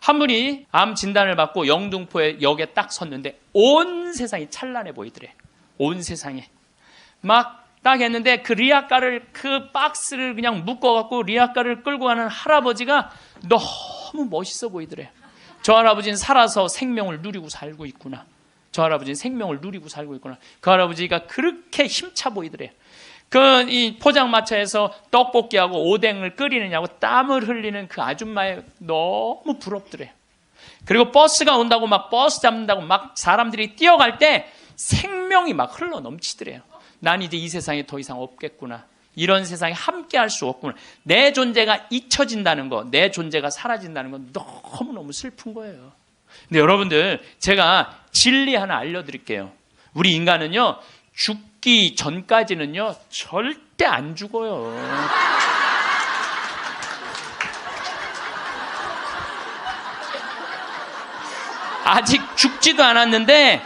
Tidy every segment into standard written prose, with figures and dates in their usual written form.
한 분이 암 진단을 받고 영등포에 역에 딱 섰는데 온 세상이 찬란해 보이더래. 온 세상에. 막 딱 했는데 그 리아카를, 그 박스를 그냥 묶어갖고 리아카를 끌고 가는 할아버지가 너무 멋있어 보이더래. 저 할아버지는 살아서 생명을 누리고 살고 있구나. 저 할아버지는 생명을 누리고 살고 있구나. 그 할아버지가 그렇게 힘차 보이더래. 이 포장마차에서 떡볶이하고 오뎅을 끓이느냐고 땀을 흘리는 그 아줌마에 너무 부럽더래. 그리고 버스가 온다고 막 버스 잡는다고 막 사람들이 뛰어갈 때 생명이 막 흘러 넘치더래요. 난 이제 이 세상에 더 이상 없겠구나. 이런 세상에 함께 할 수 없구나. 내 존재가 잊혀진다는 거, 내 존재가 사라진다는 건 너무너무 슬픈 거예요. 근데 여러분들, 제가 진리 하나 알려드릴게요. 우리 인간은요, 죽기 전까지는요, 절대 안 죽어요. 아직 죽지도 않았는데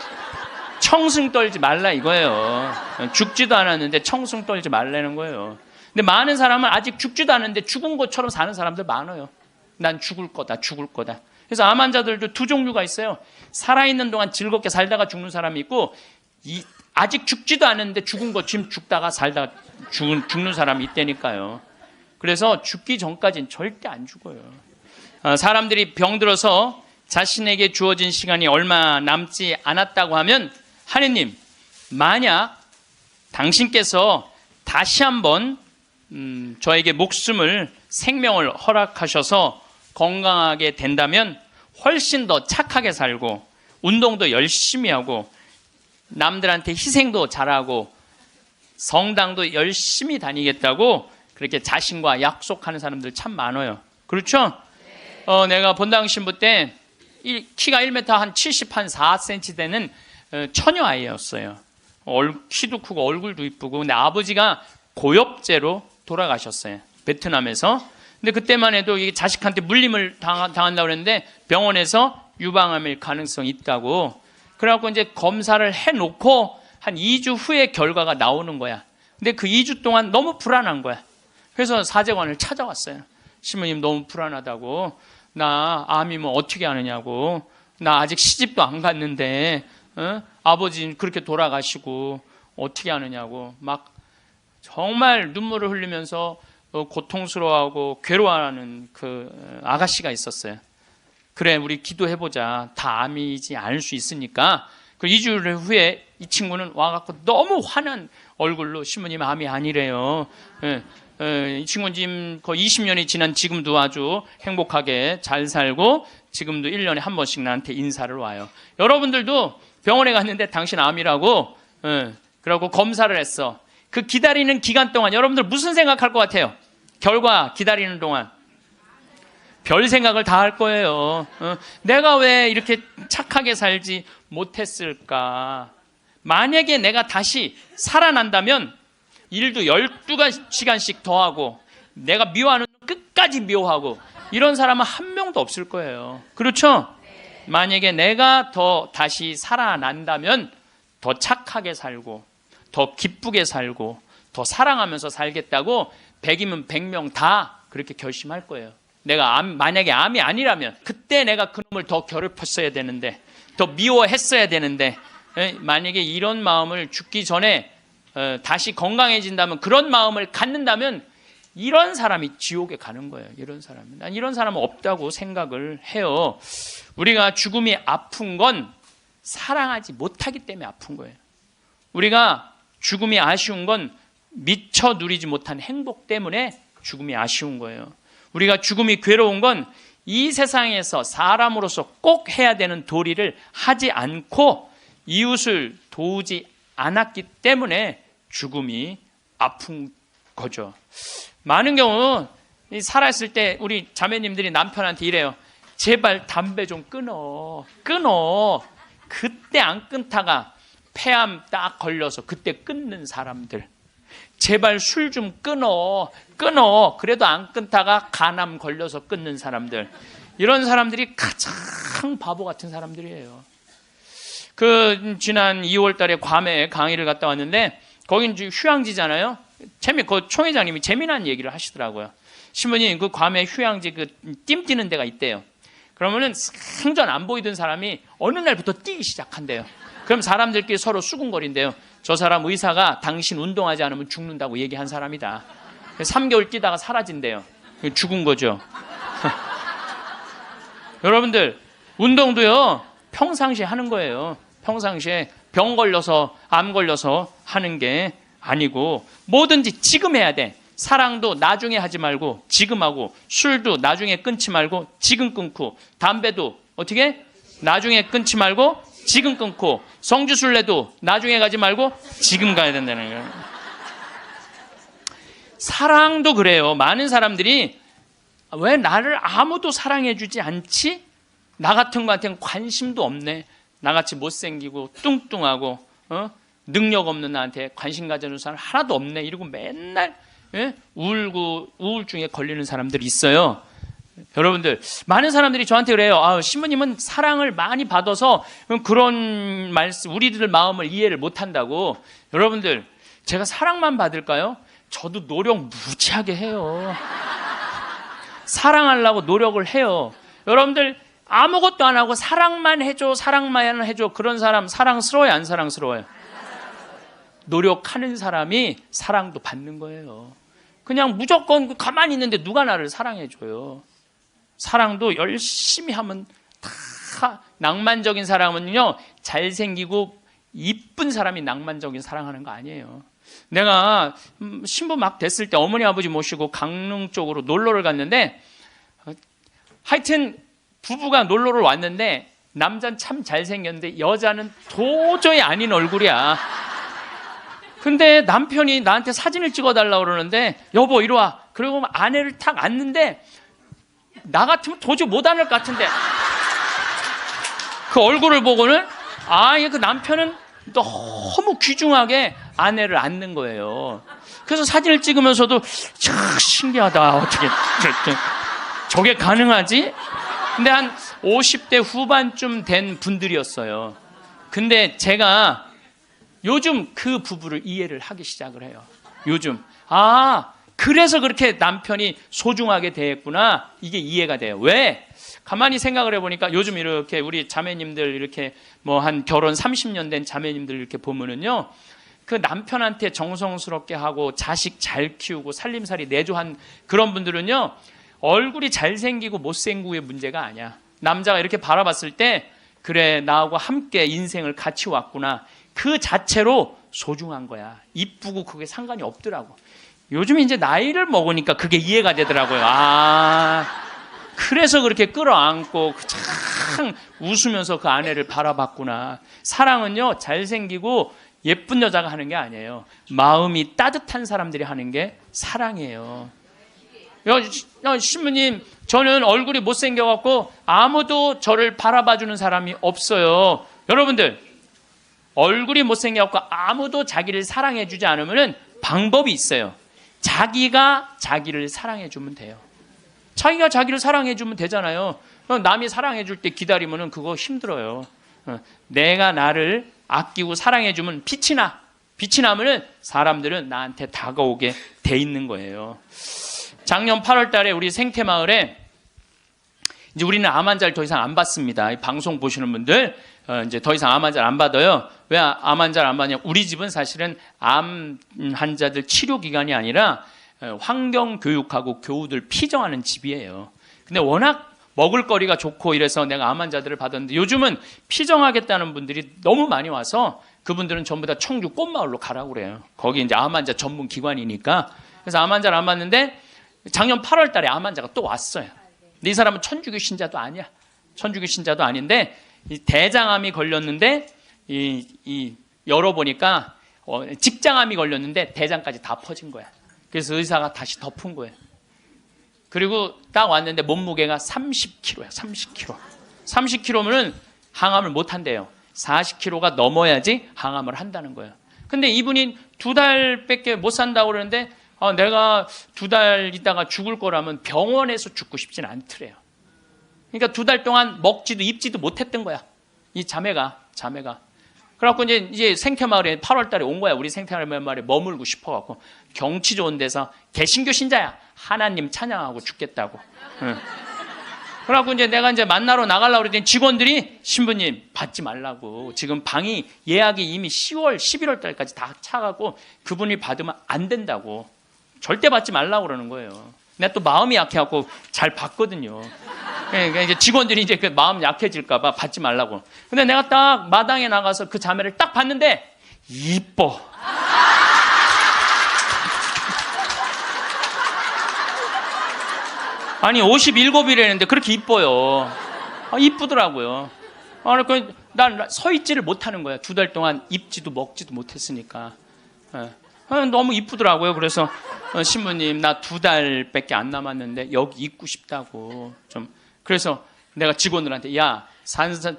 청승 떨지 말라 이거예요. 죽지도 않았는데 청승 떨지 말라는 거예요. 근데 많은 사람은 아직 죽지도 않았는데 죽은 것처럼 사는 사람들 많아요. 난 죽을 거다, 죽을 거다. 그래서 암 환자들도 두 종류가 있어요. 살아있는 동안 즐겁게 살다가 죽는 사람이 있고, 아직 죽지도 않았는데 죽은 것 지금 죽다가 살다가 죽는 사람이 있다니까요. 그래서 죽기 전까지는 절대 안 죽어요. 사람들이 병들어서 자신에게 주어진 시간이 얼마 남지 않았다고 하면, 하느님, 만약 당신께서 다시 한번 저에게 목숨을, 생명을 허락하셔서 건강하게 된다면 훨씬 더 착하게 살고 운동도 열심히 하고 남들한테 희생도 잘하고 성당도 열심히 다니겠다고 그렇게 자신과 약속하는 사람들 참 많아요. 그렇죠? 내가 본당 신부 때 키가 1m 한 70, 한 4cm 되는 처녀 아이였어요. 키도 크고 얼굴도 이쁘고. 근데 아버지가 고엽제로 돌아가셨어요. 베트남에서. 근데 그때만 해도 이게 자식한테 물림을 당한다고 그랬는데 병원에서 유방암일 가능성이 있다고. 그래갖고 이제 검사를 해놓고 한 2주 후에 결과가 나오는 거야. 근데 그 2주 동안 너무 불안한 거야. 그래서 사제관을 찾아왔어요. 신부님 너무 불안하다고. 나 암이면 어떻게 하느냐고. 나 아직 시집도 안 갔는데 아버지 그렇게 돌아가시고 어떻게 하느냐고 막 정말 눈물을 흘리면서 고통스러워하고 괴로워하는 그 아가씨가 있었어요. 그래, 우리 기도해보자. 다 암이지 않을 수 있으니까. 그 2주 후에 이 친구는 와갖고 너무 화난 얼굴로 신부님 암이 아니래요. 이 친구는 지금 거의 20년이 지난 지금도 아주 행복하게 잘 살고 지금도 1년에 한 번씩 나한테 인사를 와요. 여러분들도 병원에 갔는데 당신 암이라고 그러고 검사를 했어. 그 기다리는 기간 동안 여러분들 무슨 생각할 것 같아요? 결과 기다리는 동안 별 생각을 다 할 거예요. 내가 왜 이렇게 착하게 살지 못했을까? 만약에 내가 다시 살아난다면 일도 12시간씩 더 하고 내가 미워하는 끝까지 미워하고 이런 사람은 한 명도 없을 거예요. 그렇죠? 만약에 내가 더 다시 살아난다면 더 착하게 살고 더 기쁘게 살고 더 사랑하면서 살겠다고 100이면 100명 다 그렇게 결심할 거예요. 내가 만약에 암이 아니라면 그때 내가 그놈을 더 괴롭혔어야 되는데 더 미워했어야 되는데 만약에 이런 마음을 죽기 전에 다시 건강해진다면 그런 마음을 갖는다면 이런 사람이 지옥에 가는 거예요. 이런 사람은. 난 이런 사람은 없다고 생각을 해요. 우리가 죽음이 아픈 건 사랑하지 못하기 때문에 아픈 거예요. 우리가 죽음이 아쉬운 건 미처 누리지 못한 행복 때문에 죽음이 아쉬운 거예요. 우리가 죽음이 괴로운 건 이 세상에서 사람으로서 꼭 해야 되는 도리를 하지 않고 이웃을 도우지 않았기 때문에 죽음이 아픈 거죠. 많은 경우 살아있을 때 우리 자매님들이 남편한테 이래요. 제발 담배 좀 끊어. 그때 안 끊다가 폐암 딱 걸려서 그때 끊는 사람들. 제발 술 좀 끊어. 그래도 안 끊다가 간암 걸려서 끊는 사람들. 이런 사람들이 가장 바보 같은 사람들이에요. 지난 2월 달에 괌에 강의를 갔다 왔는데, 거긴 휴양지잖아요. 그 총회장님이 재미난 얘기를 하시더라고요. 신부님, 그 괌에 휴양지 띠 뛰는 데가 있대요. 그러면은 생전 안 보이던 사람이 어느 날부터 뛰기 시작한대요. 그럼 사람들끼리 서로 수군거린대요. 저 사람 의사가 당신 운동하지 않으면 죽는다고 얘기한 사람이다. 3개월 뛰다가 사라진대요. 죽은 거죠. 여러분들, 운동도요, 평상시에 하는 거예요. 평상시에 병 걸려서, 암 걸려서 하는 게 아니고, 뭐든지 지금 해야 돼. 사랑도 나중에 하지 말고 지금 하고, 술도 나중에 끊지 말고 지금 끊고, 담배도 어떻게? 나중에 끊지 말고 지금 끊고, 성주순례도 나중에 가지 말고 지금 가야 된다는 거예요. 사랑도 그래요. 많은 사람들이 왜 나를 아무도 사랑해주지 않지? 나 같은 거한테는 관심도 없네. 나같이 못생기고 뚱뚱하고 능력 없는 나한테 관심 가져주는 사람 하나도 없네. 이러고 맨날 울고 우울증에 걸리는 사람들이 있어요. 여러분들, 많은 사람들이 저한테 그래요. 신부님은 사랑을 많이 받아서 그런 말씀, 우리들 마음을 이해를 못한다고. 여러분들, 제가 사랑만 받을까요? 저도 노력 무지하게 해요. 사랑하려고 노력을 해요. 여러분들, 아무것도 안 하고 사랑만 해줘, 사랑만 해줘. 그런 사람 사랑스러워요, 안 사랑스러워요? 노력하는 사람이 사랑도 받는 거예요. 그냥 무조건 가만히 있는데 누가 나를 사랑해줘요? 사랑도 열심히 하면 다. 낭만적인 사람은요, 잘생기고 이쁜 사람이 낭만적인 사랑하는 거 아니에요. 내가 신부 막 됐을 때 어머니 아버지 모시고 강릉 쪽으로 놀러를 갔는데, 하여튼 부부가 놀러를 왔는데 남자는 참 잘생겼는데 여자는 도저히 아닌 얼굴이야. 근데 남편이 나한테 사진을 찍어달라고 그러는데, 여보 이리 와. 그리고 아내를 탁 앉는데 나 같으면 도저히 못 앉을 것 같은데, 그 얼굴을 보고는 그 남편은 너무 귀중하게 아내를 앉는 거예요. 그래서 사진을 찍으면서도 참 신기하다. 어떻게 저게 가능하지? 근데 한 50대 후반쯤 된 분들이었어요. 근데 제가 요즘 그 부부를 이해를 하기 시작을 해요. 요즘 그래서 그렇게 남편이 소중하게 대했구나. 이게 이해가 돼요. 왜? 가만히 생각을 해보니까 요즘 이렇게 우리 자매님들 이렇게 뭐 한 결혼 30년 된 자매님들 이렇게 보면은요, 그 남편한테 정성스럽게 하고 자식 잘 키우고 살림살이 내조한 그런 분들은요, 얼굴이 잘생기고 못생기고의 문제가 아니야. 남자가 이렇게 바라봤을 때, 그래, 나하고 함께 인생을 같이 왔구나. 그 자체로 소중한 거야. 이쁘고 그게 상관이 없더라고. 요즘 이제 나이를 먹으니까 그게 이해가 되더라고요. 그래서 그렇게 끌어안고 참 웃으면서 그 아내를 바라봤구나. 사랑은요, 잘생기고 예쁜 여자가 하는 게 아니에요. 마음이 따뜻한 사람들이 하는 게 사랑이에요. 신부님, 저는 얼굴이 못생겨갖고 아무도 저를 바라봐주는 사람이 없어요. 여러분들, 얼굴이 못생겨갖고 아무도 자기를 사랑해주지 않으면 방법이 있어요. 자기가 자기를 사랑해주면 돼요. 자기가 자기를 사랑해주면 되잖아요. 남이 사랑해줄 때 기다리면 그거 힘들어요. 내가 나를 아끼고 사랑해주면 빛이 나. 빛이 나면 사람들은 나한테 다가오게 돼 있는 거예요. 작년 8월 달에 우리 생태마을에, 이제 우리는 암 환자를 더 이상 안 받습니다. 방송 보시는 분들, 이제 더 이상 암 환자를 안 받아요. 왜 암 환자를 안 받냐? 우리 집은 사실은 암 환자들 치료 기관이 아니라 환경 교육하고 교우들 피정하는 집이에요. 근데 워낙 먹을거리가 좋고 이래서 내가 암 환자들을 받았는데, 요즘은 피정하겠다는 분들이 너무 많이 와서 그분들은 전부 다 청주 꽃마을로 가라고 그래요. 거기 이제 암 환자 전문 기관이니까. 그래서 암 환자를 안 받는데, 작년 8월 달에 암 환자가 또 왔어요. 근데 이 사람은 천주교 신자도 아니야. 천주교 신자도 아닌데, 이 대장암이 걸렸는데, 열어보니까 직장암이 걸렸는데 대장까지 다 퍼진 거야. 그래서 의사가 다시 덮은 거예요. 그리고 딱 왔는데 몸무게가 30kg야. 30kg. 30kg면은 항암을 못 한대요. 40kg가 넘어야지 항암을 한다는 거예요. 근데 이분이 2달밖에 못 산다고 그러는데, 내가 2달 있다가 죽을 거라면 병원에서 죽고 싶진 않더래요. 그러니까 2달 동안 먹지도 입지도 못했던 거야. 이 자매가. 그래갖고 이제 생태마을에 8월 달에 온 거야. 우리 생태마을에 머물고 싶어갖고. 경치 좋은 데서 개신교 신자야. 하나님 찬양하고 죽겠다고. 그래갖고 이제 내가 이제 만나러 나가려고 그랬더니 직원들이 신부님 받지 말라고. 지금 방이 예약이 이미 10월, 11월 달까지 다 차가고 그분이 받으면 안 된다고. 절대 받지 말라고 그러는 거예요. 내가 또 마음이 약해갖고 잘 받거든요. 그러니까 이제 직원들이 이제 그 마음 약해질까봐 받지 말라고. 근데 내가 딱 마당에 나가서 그 자매를 딱 봤는데 이뻐. 아니 57이라는데 그렇게 이뻐요. 이쁘더라고요. 난 서 있지를 못하는 거야. 2달 동안 입지도 먹지도 못했으니까. 너무 이쁘더라고요. 그래서 신부님 나 2달밖에 안 남았는데 여기 있고 싶다고 좀. 그래서 내가 직원들한테 야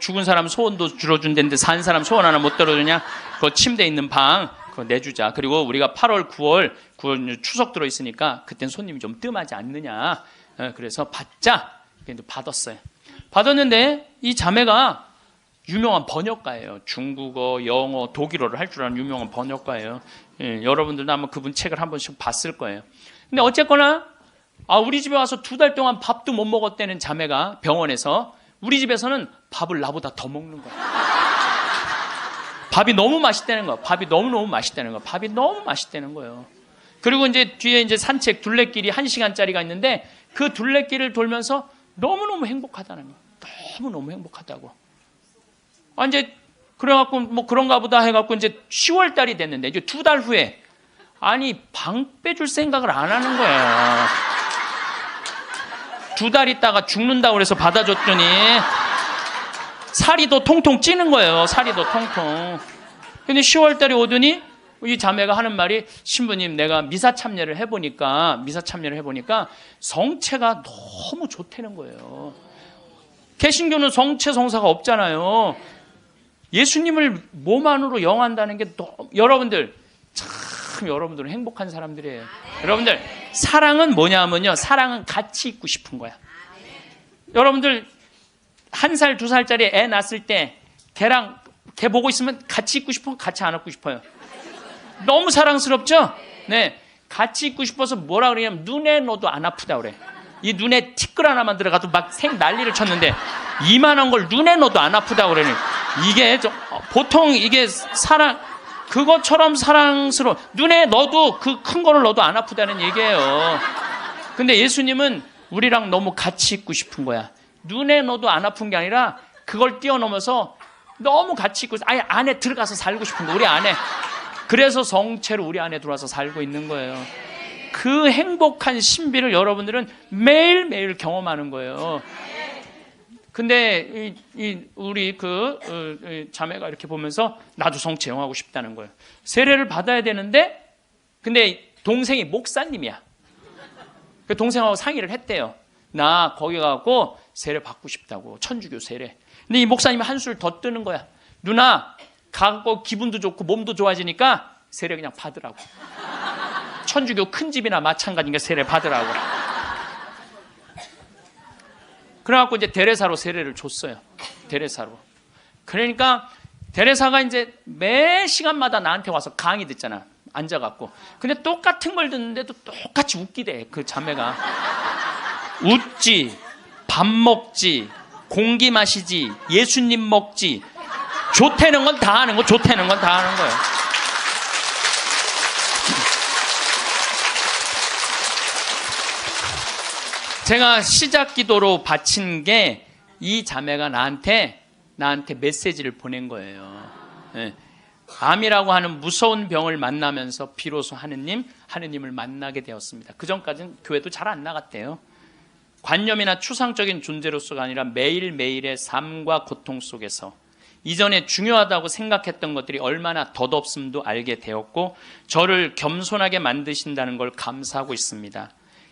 죽은 사람 소원도 들어준다는데 산 사람 소원 하나 못 들어주냐? 그 침대 있는 방 그거 내주자. 그리고 우리가 8월 9월 추석 들어있으니까 그땐 손님이 좀 뜸하지 않느냐. 그래서 받자. 받았어요. 받았는데 이 자매가 유명한 번역가예요. 중국어, 영어, 독일어를 할 줄 아는 유명한 번역가예요. 여러분들도 아마 그분 책을 한 번씩 봤을 거예요. 근데 어쨌거나 우리 집에 와서 2달 동안 밥도 못 먹었다는 자매가 병원에서 우리 집에서는 밥을 나보다 더 먹는 거야. 밥이 너무 맛있다는 거야. 밥이 너무너무 맛있다는 거야. 밥이 너무 맛있다는 거예요. 그리고 이제 뒤에 이제 산책 둘레길이 1시간짜리가 있는데 그 둘레길을 돌면서 너무너무 행복하다는 거야. 너무너무 행복하다고. 이제 그래갖고 뭐 그런가 보다 해갖고 이제 10월 달이 됐는데 이제 2달 후에 방 빼줄 생각을 안 하는 거야. 2달 있다가 죽는다고 그래서 받아줬더니 살이 더 통통 찌는 거예요. 살이 더 통통. 근데 10월 달이 오더니 이 자매가 하는 말이 신부님 내가 미사 참여를 해보니까 성체가 너무 좋다는 거예요. 개신교는 성체 성사가 없잖아요. 예수님을 몸 안으로 영한다는 게 여러분들 참 여러분들은 행복한 사람들이에요. 여러분들 사랑은 뭐냐면요. 사랑은 같이 있고 싶은 거야. 여러분들 1살, 2살짜리 애 낳았을 때 걔 보고 있으면 같이 있고 싶어? 같이 안 있고 싶어요? 너무 사랑스럽죠? 네. 같이 있고 싶어서 뭐라 그러냐면 눈에 넣어도 안 아프다 그래. 이 눈에 티끌 하나만 들어가도 막 난리를 쳤는데 이만한 걸 눈에 넣어도 안 아프다 그러니 이게 보통 이게 그것처럼 사랑스러워. 눈에 넣어도 그 큰 거를 넣어도 안 아프다는 얘기예요. 근데 예수님은 우리랑 너무 같이 있고 싶은 거야. 눈에 넣어도 안 아픈 게 아니라 그걸 뛰어넘어서 너무 같이 있고 아예 안에 들어가서 살고 싶은 거 우리 안에. 그래서 성체로 우리 안에 들어와서 살고 있는 거예요. 그 행복한 신비를 여러분들은 매일매일 경험하는 거예요. 근데 우리 자매가 이렇게 보면서 나도 성체 영하고 싶다는 거예요. 세례를 받아야 되는데 근데 동생이 목사님이야. 그 동생하고 상의를 했대요. 나 거기 가고 세례 받고 싶다고. 천주교 세례. 근데 이 목사님이 한술 더 뜨는 거야. 누나 가고 기분도 좋고 몸도 좋아지니까 세례 그냥 받으라고. 천주교 큰 집이나 마찬가지니까 세례 받으라고. 그래갖고 이제 데레사로 세례를 줬어요. 데레사로. 그러니까 데레사가 이제 매 시간마다 나한테 와서 강의 듣잖아. 앉아갖고. 근데 똑같은 걸 듣는데도 똑같이 웃기대. 그 자매가. 웃지, 밥 먹지, 공기 마시지, 예수님 먹지. 좋다는 건 다 하는 거, 좋다는 건 다 하는 거예요. 제가 시작 기도로 바친 게 이 자매가 나한테 메시지를 보낸 거예요. 네. 암이라고 하는 무서운 병을 만나면서 비로소 하느님을 만나게 되었습니다. 그 전까지는 교회도 잘 안 나갔대요. 관념이나 추상적인 존재로서가 아니라 매일매일의 삶과 고통 속에서 이전에 중요하다고 생각했던 것들이 얼마나 덧없음도 알게 되었고 저를 겸손하게 만드신다는 걸 감사하고 있습니다.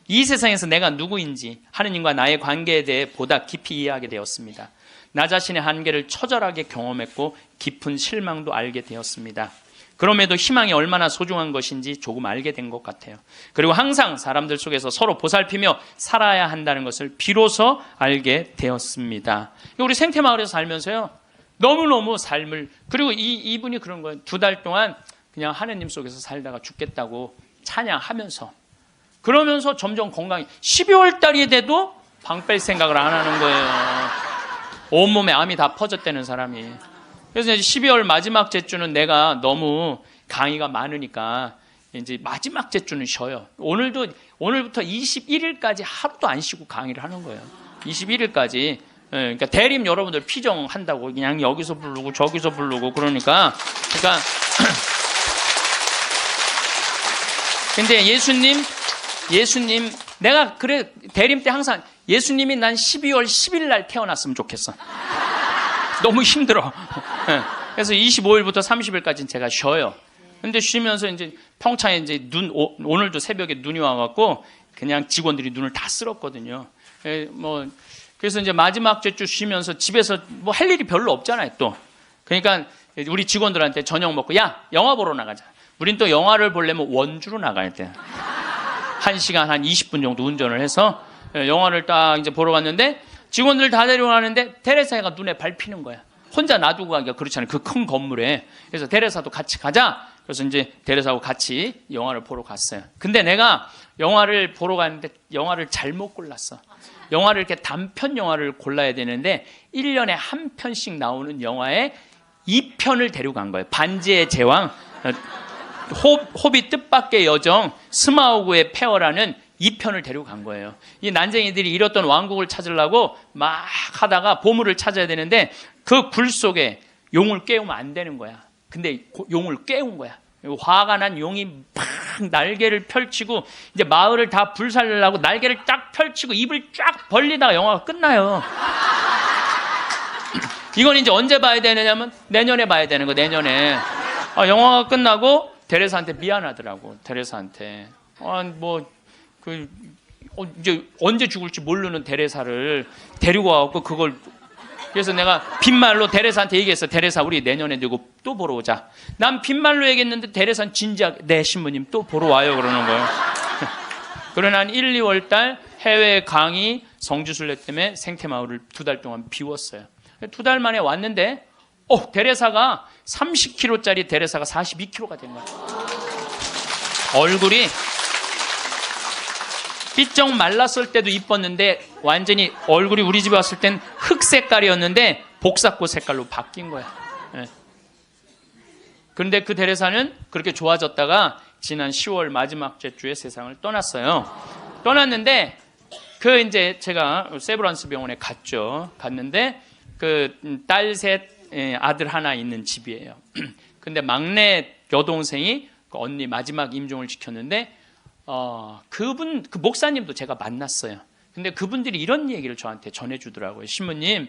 이 세상에서 내가 누구인지 하느님과 나의 관계에 대해 보다 깊이 이해하게 되었습니다. 나 자신의 한계를 처절하게 경험했고 깊은 실망도 알게 되었습니다. 그럼에도 희망이 얼마나 소중한 것인지 조금 알게 된 것 같아요. 그리고 항상 사람들 속에서 서로 보살피며 살아야 한다는 것을 비로소 알게 되었습니다. 우리 생태마을에서 살면서요. 너무너무 삶을 그리고 이분이 그런 거예요. 2달 동안 그냥 하느님 속에서 살다가 죽겠다고 찬양하면서 그러면서 점점 건강이 12월 달이 돼도 방 뺄 생각을 안 하는 거예요. 온몸에 암이 다 퍼졌다는 사람이. 그래서 이제 12월 마지막 제주는 내가 너무 강의가 많으니까 이제 마지막 제주는 쉬어요. 오늘부터 21일까지 하루도 안 쉬고 강의를 하는 거예요. 21일까지. 그러니까 대림 여러분들 피정한다고 그냥 여기서 부르고 저기서 부르고 그러니까 근데 예수님 내가 그래 대림 때 항상 예수님이 난 12월 10일 날 태어났으면 좋겠어. 너무 힘들어. 그래서 25일부터 30일까지는 제가 쉬어요. 근데 쉬면서 이제 평창에 이제 오늘도 새벽에 눈이 와갖고 그냥 직원들이 눈을 다 쓸었거든요. 그래서 이제 마지막 주 쉬면서 집에서 뭐 할 일이 별로 없잖아요, 또. 그러니까 우리 직원들한테 저녁 먹고, 야, 영화 보러 나가자. 우린 또 영화를 보려면 원주로 나가야 돼. 1시간 한 20분 정도 운전을 해서 영화를 딱 이제 보러 갔는데 직원들 다 데려가는데 테레사가 눈에 밟히는 거야. 혼자 놔두고 가기가 그렇잖아요. 그 큰 건물에. 그래서 테레사도 같이 가자. 그래서 이제 테레사하고 같이 영화를 보러 갔어요. 근데 내가 영화를 보러 갔는데 영화를 잘못 골랐어. 영화를 이렇게 단편 영화를 골라야 되는데 1년에 한 편씩 나오는 영화에 2편을 데려간 거예요. 반지의 제왕, 호빗 뜻밖의 여정, 스마우그의 폐허라는 2편을 데려간 거예요. 이 난쟁이들이 잃었던 왕국을 찾으려고 막 하다가 보물을 찾아야 되는데 그 굴 속에 용을 깨우면 안 되는 거야. 근데 용을 깨운 거야. 화가 난 용이 막 날개를 펼치고 이제 마을을 다 불살려고 날개를 딱 펼치고 입을 쫙 벌리다가 영화가 끝나요. 이건 이제 언제 봐야 되느냐면 내년에 봐야 되는 거, 내년에. 영화가 끝나고 데레사한테 미안하더라고. 데레사한테. 이제 언제 죽을지 모르는 데레사를 데리고 와갖고 그걸. 그래서 내가 빈말로 데레사한테 얘기했어. 데레사, 우리 내년에 누구 또 보러 오자. 난 빈말로 얘기했는데 데레사는 진지하게, 네, 신부님 또 보러 와요. 그러는 거예요. 그러나 한 1, 2월 달 해외 강의 성주순례 때문에 생태마을을 2달 동안 비웠어요. 2달 만에 왔는데, 데레사가 30kg짜리 데레사가 42kg가 된 거야. 얼굴이 삐쩍 말랐을 때도 이뻤는데 완전히 얼굴이 우리 집에 왔을 땐 흑 색깔이었는데 복사꽃 색깔로 바뀐 거야. 네. 그런데 그 데레사는 그렇게 좋아졌다가 지난 10월 마지막 주에 세상을 떠났어요. 떠났는데 이제 제가 세브란스 병원에 갔는데 그 딸 셋, 아들 하나 있는 집이에요. 근데 막내 여동생이 그 언니 마지막 임종을 지켰는데 그 목사님도 제가 만났어요. 근데 그분들이 이런 얘기를 저한테 전해주더라고요. 신부님,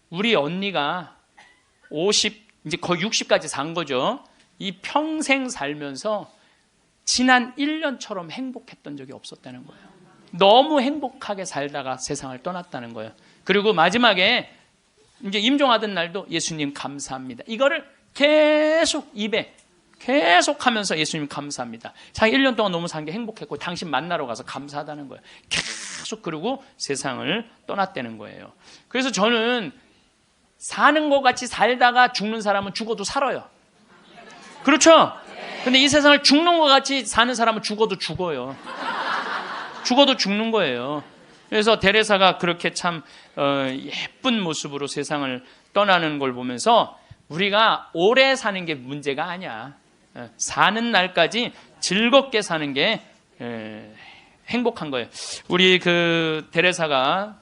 우리 언니가 50, 이제 거의 60까지 산 거죠. 이 평생 살면서 지난 1년처럼 행복했던 적이 없었다는 거예요. 너무 행복하게 살다가 세상을 떠났다는 거예요. 그리고 마지막에 이제 임종하던 날도 예수님 감사합니다. 이거를 계속 입에 계속 하면서 예수님 감사합니다. 자기 1년 동안 너무 산 게 행복했고 당신 만나러 가서 감사하다는 거예요. 계속 그러고 세상을 떠났다는 거예요. 그래서 저는 사는 것 같이 살다가 죽는 사람은 죽어도 살아요. 그렇죠? 근데 이 세상을 죽는 것 같이 사는 사람은 죽어도 죽어요. 죽어도 죽는 거예요. 그래서 데레사가 그렇게 참 예쁜 모습으로 세상을 떠나는 걸 보면서 우리가 오래 사는 게 문제가 아니야. 사는 날까지 즐겁게 사는 게 행복한 거예요. 우리 그 데레사가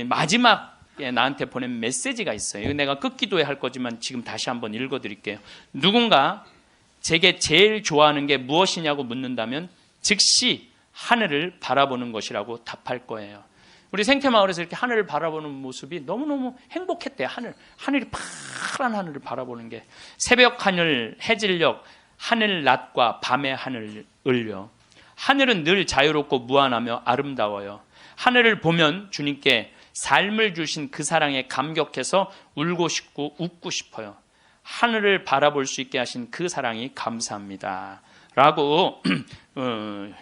마지막에 나한테 보낸 메시지가 있어요. 내가 끝기도에 할 거지만 지금 다시 한번 읽어드릴게요. 누군가 제게 제일 좋아하는 게 무엇이냐고 묻는다면 즉시 하늘을 바라보는 것이라고 답할 거예요. 우리 생태마을에서 이렇게 하늘을 바라보는 모습이 너무너무 행복했대요. 하늘이 파란 하늘을 바라보는 게. 새벽 하늘, 해질녘, 하늘 낮과 밤의 하늘을요. 하늘은 늘 자유롭고 무한하며 아름다워요. 하늘을 보면 주님께 삶을 주신 그 사랑에 감격해서 울고 싶고 웃고 싶어요. 하늘을 바라볼 수 있게 하신 그 사랑이 감사합니다. 라고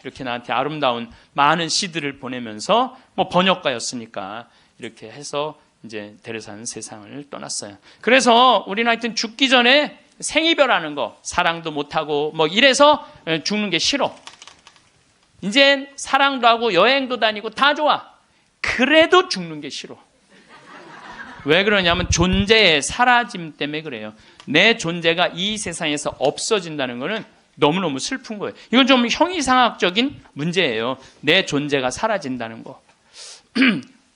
이렇게 나한테 아름다운 많은 시들을 보내면서 번역가였으니까 이렇게 해서 이제 데레사는 세상을 떠났어요. 그래서 우리는 하여튼 죽기 전에 생이별하는 거, 사랑도 못하고 이래서 죽는 게 싫어. 이제 사랑도 하고 여행도 다니고 다 좋아. 그래도 죽는 게 싫어. 왜 그러냐면 존재의 사라짐 때문에 그래요. 내 존재가 이 세상에서 없어진다는 것은 너무너무 슬픈 거예요. 이건 좀 형이상학적인 문제예요. 내 존재가 사라진다는 거.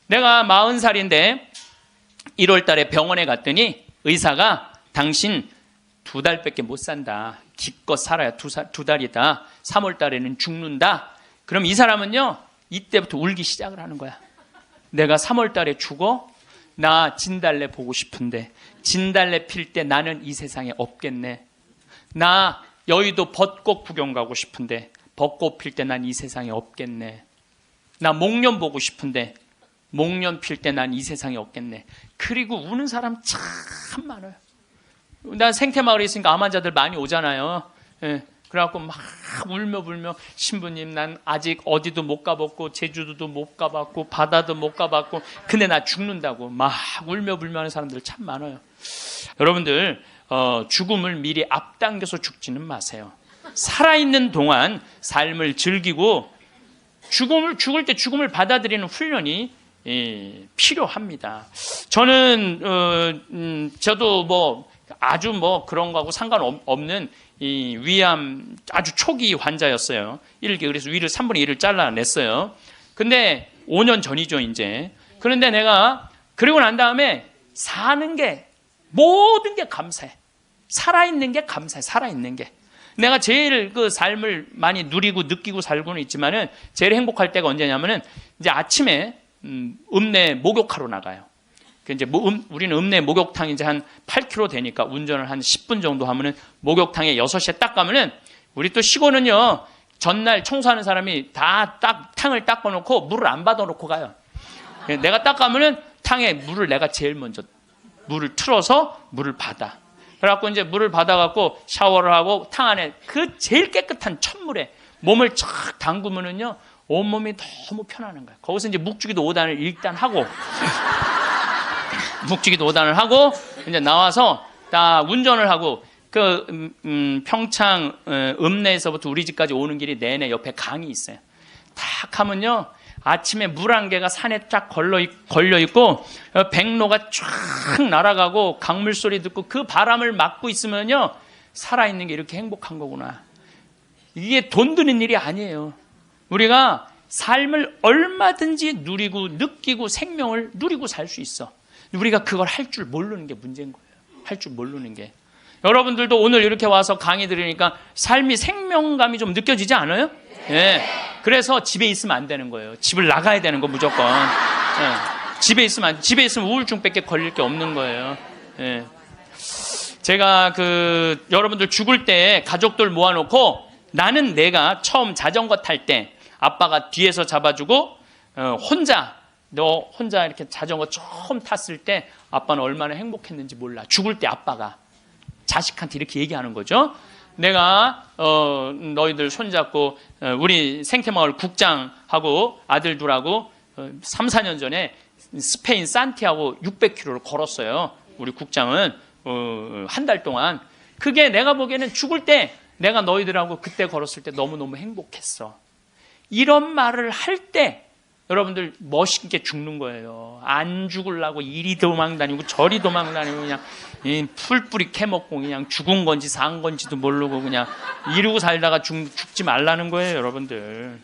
내가 40살인데 1월 달에 병원에 갔더니 의사가 당신 2달밖에 못 산다. 기껏 살아야 2달이다. 3월 달에는 죽는다. 그럼 이 사람은요, 이때부터 울기 시작을 하는 거야. 내가 3월 달에 죽어? 나 진달래 보고 싶은데 진달래 필 때 나는 이 세상에 없겠네. 나 여의도 벚꽃 구경 가고 싶은데 벚꽃 필 때 난 이 세상에 없겠네. 나 목련 보고 싶은데 목련 필 때 난 이 세상에 없겠네. 그리고 우는 사람 참 많아요. 나 생태마을에 있으니까 암 환자들 많이 오잖아요. 예. 그래갖고 막 울며 신부님 난 아직 어디도 못 가봤고 제주도도 못 가봤고 바다도 못 가봤고 근데 나 죽는다고 막 울며 불며 하는 사람들 참 많아요. 여러분들 죽음을 미리 앞당겨서 죽지는 마세요. 살아있는 동안 삶을 즐기고 죽을 때 죽음을 받아들이는 훈련이 필요합니다. 저는 저도 뭐 아주 뭐 그런 거하고 상관없는 이 위암 아주 초기 환자였어요. 그래서 위를 3분의 1을 잘라냈어요. 근데 5년 전이죠, 이제. 그런데 내가 그러고 난 다음에 사는 게 모든 게 감사해. 살아있는 게 감사해. 살아있는 게. 내가 제일 그 삶을 많이 누리고 느끼고 살고는 있지만은 제일 행복할 때가 언제냐면은 이제 아침에 읍내 목욕하러 나가요. 이제 우리는 읍내 목욕탕 이제 한 8km 되니까 운전을 한 10분 정도 하면은 목욕탕에 6시에 딱 가면은 우리 또 시골은요 전날 청소하는 사람이 다 탕을 닦아놓고 물을 안 받아놓고 가요. 내가 딱 가면은 탕에 물을 내가 제일 먼저 물을 틀어서 물을 받아. 그래갖고 이제 물을 받아갖고 샤워를 하고 탕 안에 그 제일 깨끗한 찬물에 몸을 쫙 담그면은요 온몸이 너무 편안한 거예요. 거기서 이제 묵주기도 5단을 일단 하고 묵주기도 5단을 하고 이제 나와서 딱 운전을 하고 그 평창 읍내에서부터 우리 집까지 오는 길이 내내 옆에 강이 있어요. 딱 하면요 아침에 물 한 개가 산에 쫙 걸려 있고 백로가 쫙 날아가고 강물 소리 듣고 그 바람을 맞고 있으면요 살아있는 게 이렇게 행복한 거구나. 이게 돈 드는 일이 아니에요. 우리가 삶을 얼마든지 누리고 느끼고 생명을 누리고 살 수 있어. 우리가 그걸 할 줄 모르는 게 문제인 거예요. 할 줄 모르는 게. 여러분들도 오늘 이렇게 와서 강의 들으니까 삶이 생명감이 좀 느껴지지 않아요? 예. 그래서 집에 있으면 안 되는 거예요. 집을 나가야 되는 거 무조건. 예. 집에 있으면 우울증밖에 걸릴 게 없는 거예요. 예. 제가 여러분들 죽을 때 가족들 모아놓고 나는 내가 처음 자전거 탈 때 아빠가 뒤에서 잡아주고 너 혼자 이렇게 자전거 처음 탔을 때 아빠는 얼마나 행복했는지 몰라. 죽을 때 아빠가 자식한테 이렇게 얘기하는 거죠. 내가 너희들 손잡고 우리 생태마을 국장하고 아들 둘하고 3, 4년 전에 스페인 산티아고 600km를 걸었어요. 우리 국장은 한 달 동안. 그게 내가 보기에는 죽을 때 내가 너희들하고 그때 걸었을 때 너무너무 행복했어. 이런 말을 할 때 여러분들 멋있게 죽는 거예요. 안 죽으려고 이리 도망다니고 저리 도망다니고 그냥 풀뿌리 캐먹고 그냥 죽은 건지 산 건지도 모르고 그냥 이러고 살다가 죽지 말라는 거예요, 여러분들.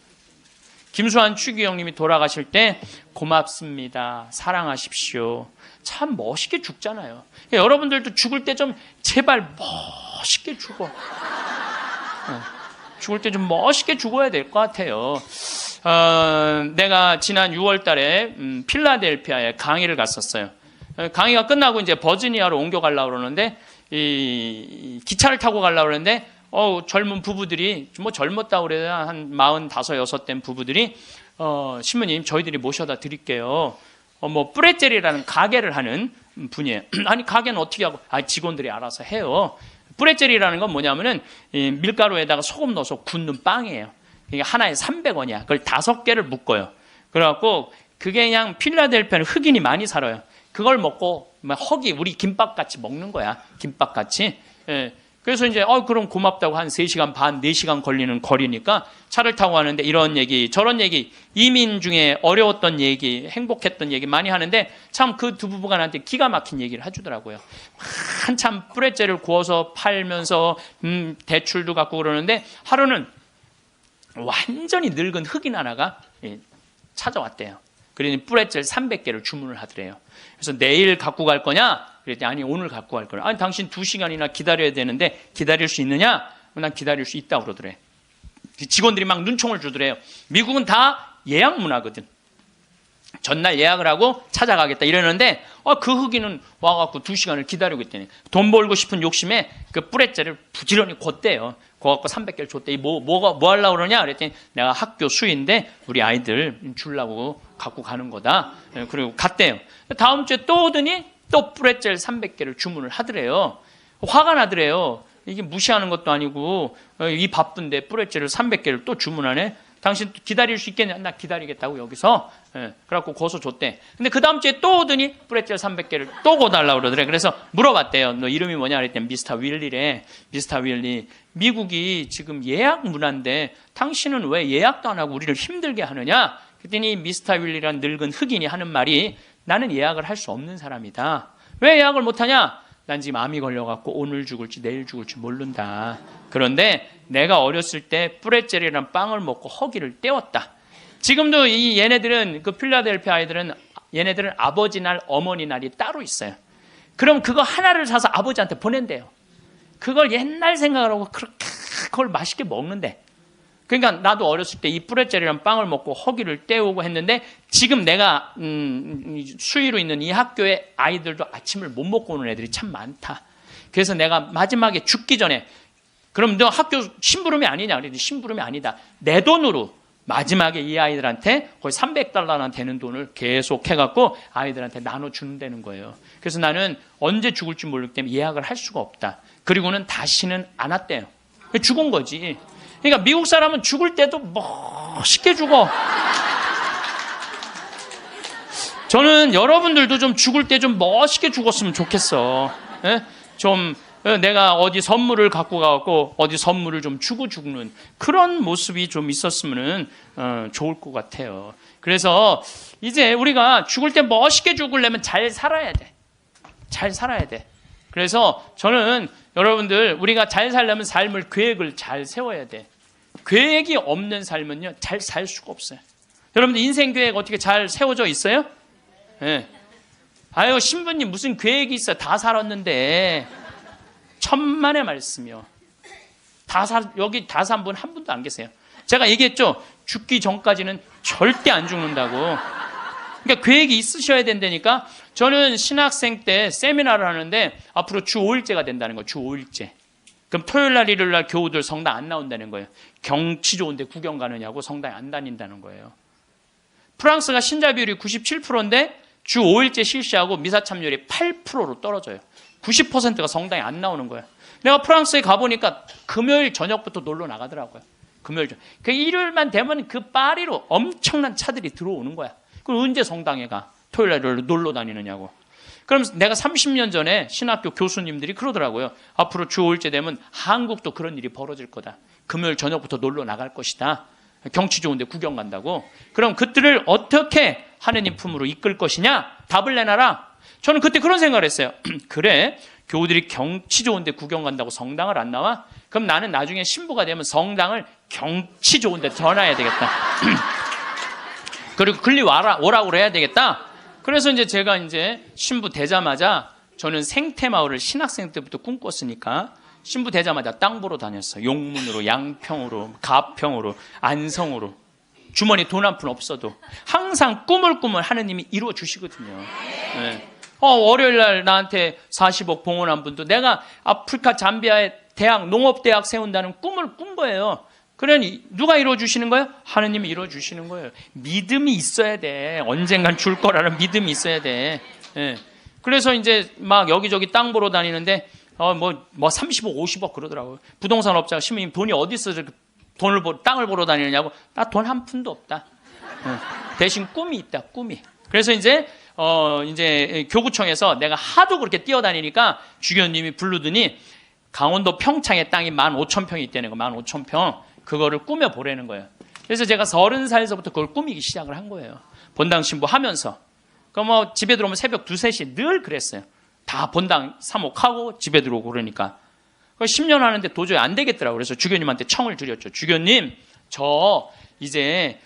김수환 추기 형님이 돌아가실 때 고맙습니다. 사랑하십시오. 참 멋있게 죽잖아요. 여러분들도 죽을 때 좀 제발 멋있게 죽어. 죽을 때 좀 멋있게 죽어야 될 것 같아요. 내가 지난 6월 달에 필라델피아에 강의를 갔었어요. 강의가 끝나고 이제 버지니아로 옮겨가려고 그러는데 이 기차를 타고 가려고 그러는데 젊은 부부들이 뭐 젊었다고 그래야 한 45, 6 된 부부들이 신부님 저희들이 모셔다 드릴게요. 뭐 뿌레젤이라는 가게를 하는 분이에요. 아니 가게는 어떻게 하고? 직원들이 알아서 해요. 뿌레젤이라는 건 뭐냐면은 밀가루에다가 소금 넣어서 굽는 빵이에요. 이게 하나에 300원이야. 그걸 5개를 묶어요. 그래갖고 그게 그냥 필라델피아는 흑인이 많이 살아요. 그걸 먹고 허기 우리 김밥같이 먹는 거야. 김밥같이. 예. 그래서 이제 그럼 고맙다고 한 3시간 반, 4시간 걸리는 거리니까 차를 타고 가는데 이런 얘기, 저런 얘기, 이민 중에 어려웠던 얘기, 행복했던 얘기 많이 하는데 참 그 두 부부가 나한테 기가 막힌 얘기를 해주더라고요. 한참 뿌레째를 구워서 팔면서 대출도 갖고 그러는데 하루는 완전히 늙은 흑인 하나가 찾아왔대요. 그러니 뿌레첼 300개를 주문을 하더래요. 그래서 내일 갖고 갈 거냐? 그랬더니 아니 오늘 갖고 갈 거야. 아니 당신 2시간이나 기다려야 되는데 기다릴 수 있느냐? 난 기다릴 수 있다고 그러더래. 직원들이 막 눈총을 주더래요. 미국은 다 예약 문화거든. 전날 예약을 하고 찾아가겠다 이러는데 그 흑인은 와갖고 2시간을 기다리고 있다니. 돈 벌고 싶은 욕심에 그 뿌레째를 부지런히 걷대요. 그거 갖고 300개를 줬대. 뭐 하려고 그러냐? 그랬더니 내가 학교 수인데 우리 아이들 주려고 갖고 가는 거다. 그리고 갔대요. 다음 주에 또 오더니 또 뿌레첼 300개를 주문을 하더래요. 화가 나더래요. 이게 무시하는 것도 아니고 이 바쁜데 뿌레첼을 300개를 또 주문하네. 당신 기다릴 수 있겠냐? 나 기다리겠다고 여기서. 그래갖고 고소 줬대. 근데 그 다음 주에 또 오더니 뿌레첼 300개를 또 고달라고 그러더래. 그래서 물어봤대요. 너 이름이 뭐냐? 그랬더니 미스터 윌리래. 미스터 윌리. 미국이 지금 예약 문화인데 당신은 왜 예약도 안 하고 우리를 힘들게 하느냐? 그랬더니 미스터 윌리란 늙은 흑인이 하는 말이 나는 예약을 할 수 없는 사람이다. 왜 예약을 못하냐? 난 지금 암이 걸려갖고 오늘 죽을지 내일 죽을지 모른다. 그런데 내가 어렸을 때 뿌레첼이라는 빵을 먹고 허기를 때웠다. 지금도 이 얘네들은 그 필라델피아 아이들은 얘네들은 아버지 날 어머니 날이 따로 있어요. 그럼 그거 하나를 사서 아버지한테 보낸대요. 그걸 옛날 생각을 하고 그렇게 그걸 맛있게 먹는데. 그러니까 나도 어렸을 때 이 뿌레첼이라는 빵을 먹고 허기를 때우고 했는데 지금 내가 수위로 있는 이 학교에 아이들도 아침을 못 먹고 오는 애들이 참 많다. 그래서 내가 마지막에 죽기 전에 그럼 너 학교 심부름이 아니냐? 그랬더니 심부름이 아니다. 내 돈으로 마지막에 이 아이들한테 거의 $300나 되는 돈을 계속 해갖고 아이들한테 나눠주는다는 거예요. 그래서 나는 언제 죽을지 모르기 때문에 예약을 할 수가 없다. 그리고는 다시는 안 왔대요. 죽은 거지. 그러니까 미국 사람은 죽을 때도 멋있게 죽어. 저는 여러분들도 좀 죽을 때 좀 멋있게 죽었으면 좋겠어. 좀 내가 어디 선물을 갖고 가고 어디 선물을 좀 주고 죽는 그런 모습이 좀 있었으면 좋을 것 같아요. 그래서 이제 우리가 죽을 때 멋있게 죽으려면 잘 살아야 돼. 잘 살아야 돼. 그래서 저는 여러분들 우리가 잘 살려면 삶을 계획을 잘 세워야 돼. 계획이 없는 삶은요 잘 살 수가 없어요. 여러분들 인생 계획 어떻게 잘 세워져 있어요? 네. 아유 신부님 무슨 계획이 있어? 다 살았는데. 천만의 말씀이요. 여기 다 산 분 한 분도 안 계세요. 제가 얘기했죠. 죽기 전까지는 절대 안 죽는다고. 그러니까 계획이 있으셔야 된다니까. 저는 신학생 때 세미나를 하는데 앞으로 주 5일제가 된다는 거예요. 주 5일제. 그럼 토요일 날 일요일 날 교우들 성당 안 나온다는 거예요. 경치 좋은데 구경 가느냐고 성당에 안 다닌다는 거예요. 프랑스가 신자 비율이 97%인데 주 5일제 실시하고 미사 참여율이 8%로 떨어져요. 90%가 성당에 안 나오는 거야. 내가 프랑스에 가보니까 금요일 저녁부터 놀러 나가더라고요. 금요일 저녁. 그 일요일만 되면 그 파리로 엄청난 차들이 들어오는 거야. 그럼 언제 성당에 가? 토요일 날 놀러 다니느냐고. 그럼 내가 30년 전에 신학교 교수님들이 그러더라고요. 앞으로 주 5일째 되면 한국도 그런 일이 벌어질 거다. 금요일 저녁부터 놀러 나갈 것이다. 경치 좋은데 구경 간다고. 그럼 그들을 어떻게 하느님 품으로 이끌 것이냐? 답을 내놔라. 저는 그때 그런 생각을 했어요. 그래, 교우들이 경치 좋은데 구경 간다고 성당을 안 나와? 그럼 나는 나중에 신부가 되면 성당을 경치 좋은데 전화해야 되겠다. 그리고 글리 오라고 해야 되겠다. 그래서 이제 제가 이제 신부 되자마자 저는 생태마을을 신학생 때부터 꿈꿨으니까 신부 되자마자 땅 보러 다녔어요. 용문으로, 양평으로, 가평으로, 안성으로. 주머니 돈 한 푼 없어도 항상 꿈을 하느님이 이루어 주시거든요. 네. 월요일 날 나한테 40억 봉헌한 분도 내가 아프리카 잠비아에 농업대학 세운다는 꿈을 꾼 거예요. 그러니 누가 이루어 주시는 거예요? 하느님이 이루어 주시는 거예요. 믿음이 있어야 돼. 언젠간 줄 거라는 믿음이 있어야 돼. 네. 그래서 이제 막 여기저기 땅 보러 다니는데 30억, 50억 그러더라고요. 부동산 업자가 신부님 돈이 어디 있어 땅을 보러 다니느냐고. 나 돈 한 푼도 없다. 대신 꿈이 있다, 꿈이. 그래서 이제 교구청에서 내가 하도 그렇게 뛰어다니니까 주교님이 부르더니 강원도 평창에 땅이 15,000평이 있다는 거, 15,000평. 그거를 꾸며보라는 거예요. 그래서 제가 30살에서부터 그걸 꾸미기 시작을 한 거예요. 본당 신부 하면서. 그럼 뭐 집에 들어오면 새벽 2, 3시 늘 그랬어요. 다 본당 사목하고 집에 들어오고 그러니까. 10년 하는데 도저히 안 되겠더라고요. 그래서 주교님한테 청을 드렸죠. 주교님, 저 이제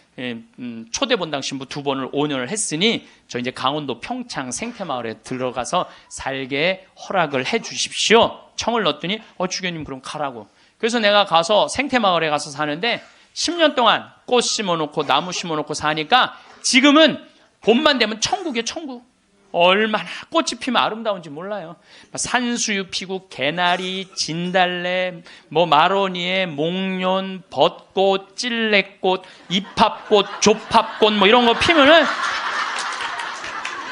초대 본당 신부 2번을 5년을 했으니 저 이제 강원도 평창 생태마을에 들어가서 살게 허락을 해 주십시오. 청을 넣었더니 주교님 그럼 가라고. 그래서 내가 가서 생태마을에 가서 사는데 10년 동안 꽃 심어놓고 나무 심어놓고 사니까 지금은 봄만 되면 천국이에요. 천국. 얼마나 꽃이 피면 아름다운지 몰라요. 산수유 피고 개나리, 진달래, 뭐 마로니에, 목련, 벚꽃, 찔레꽃, 이팝꽃, 조팝꽃 뭐 이런 거 피면은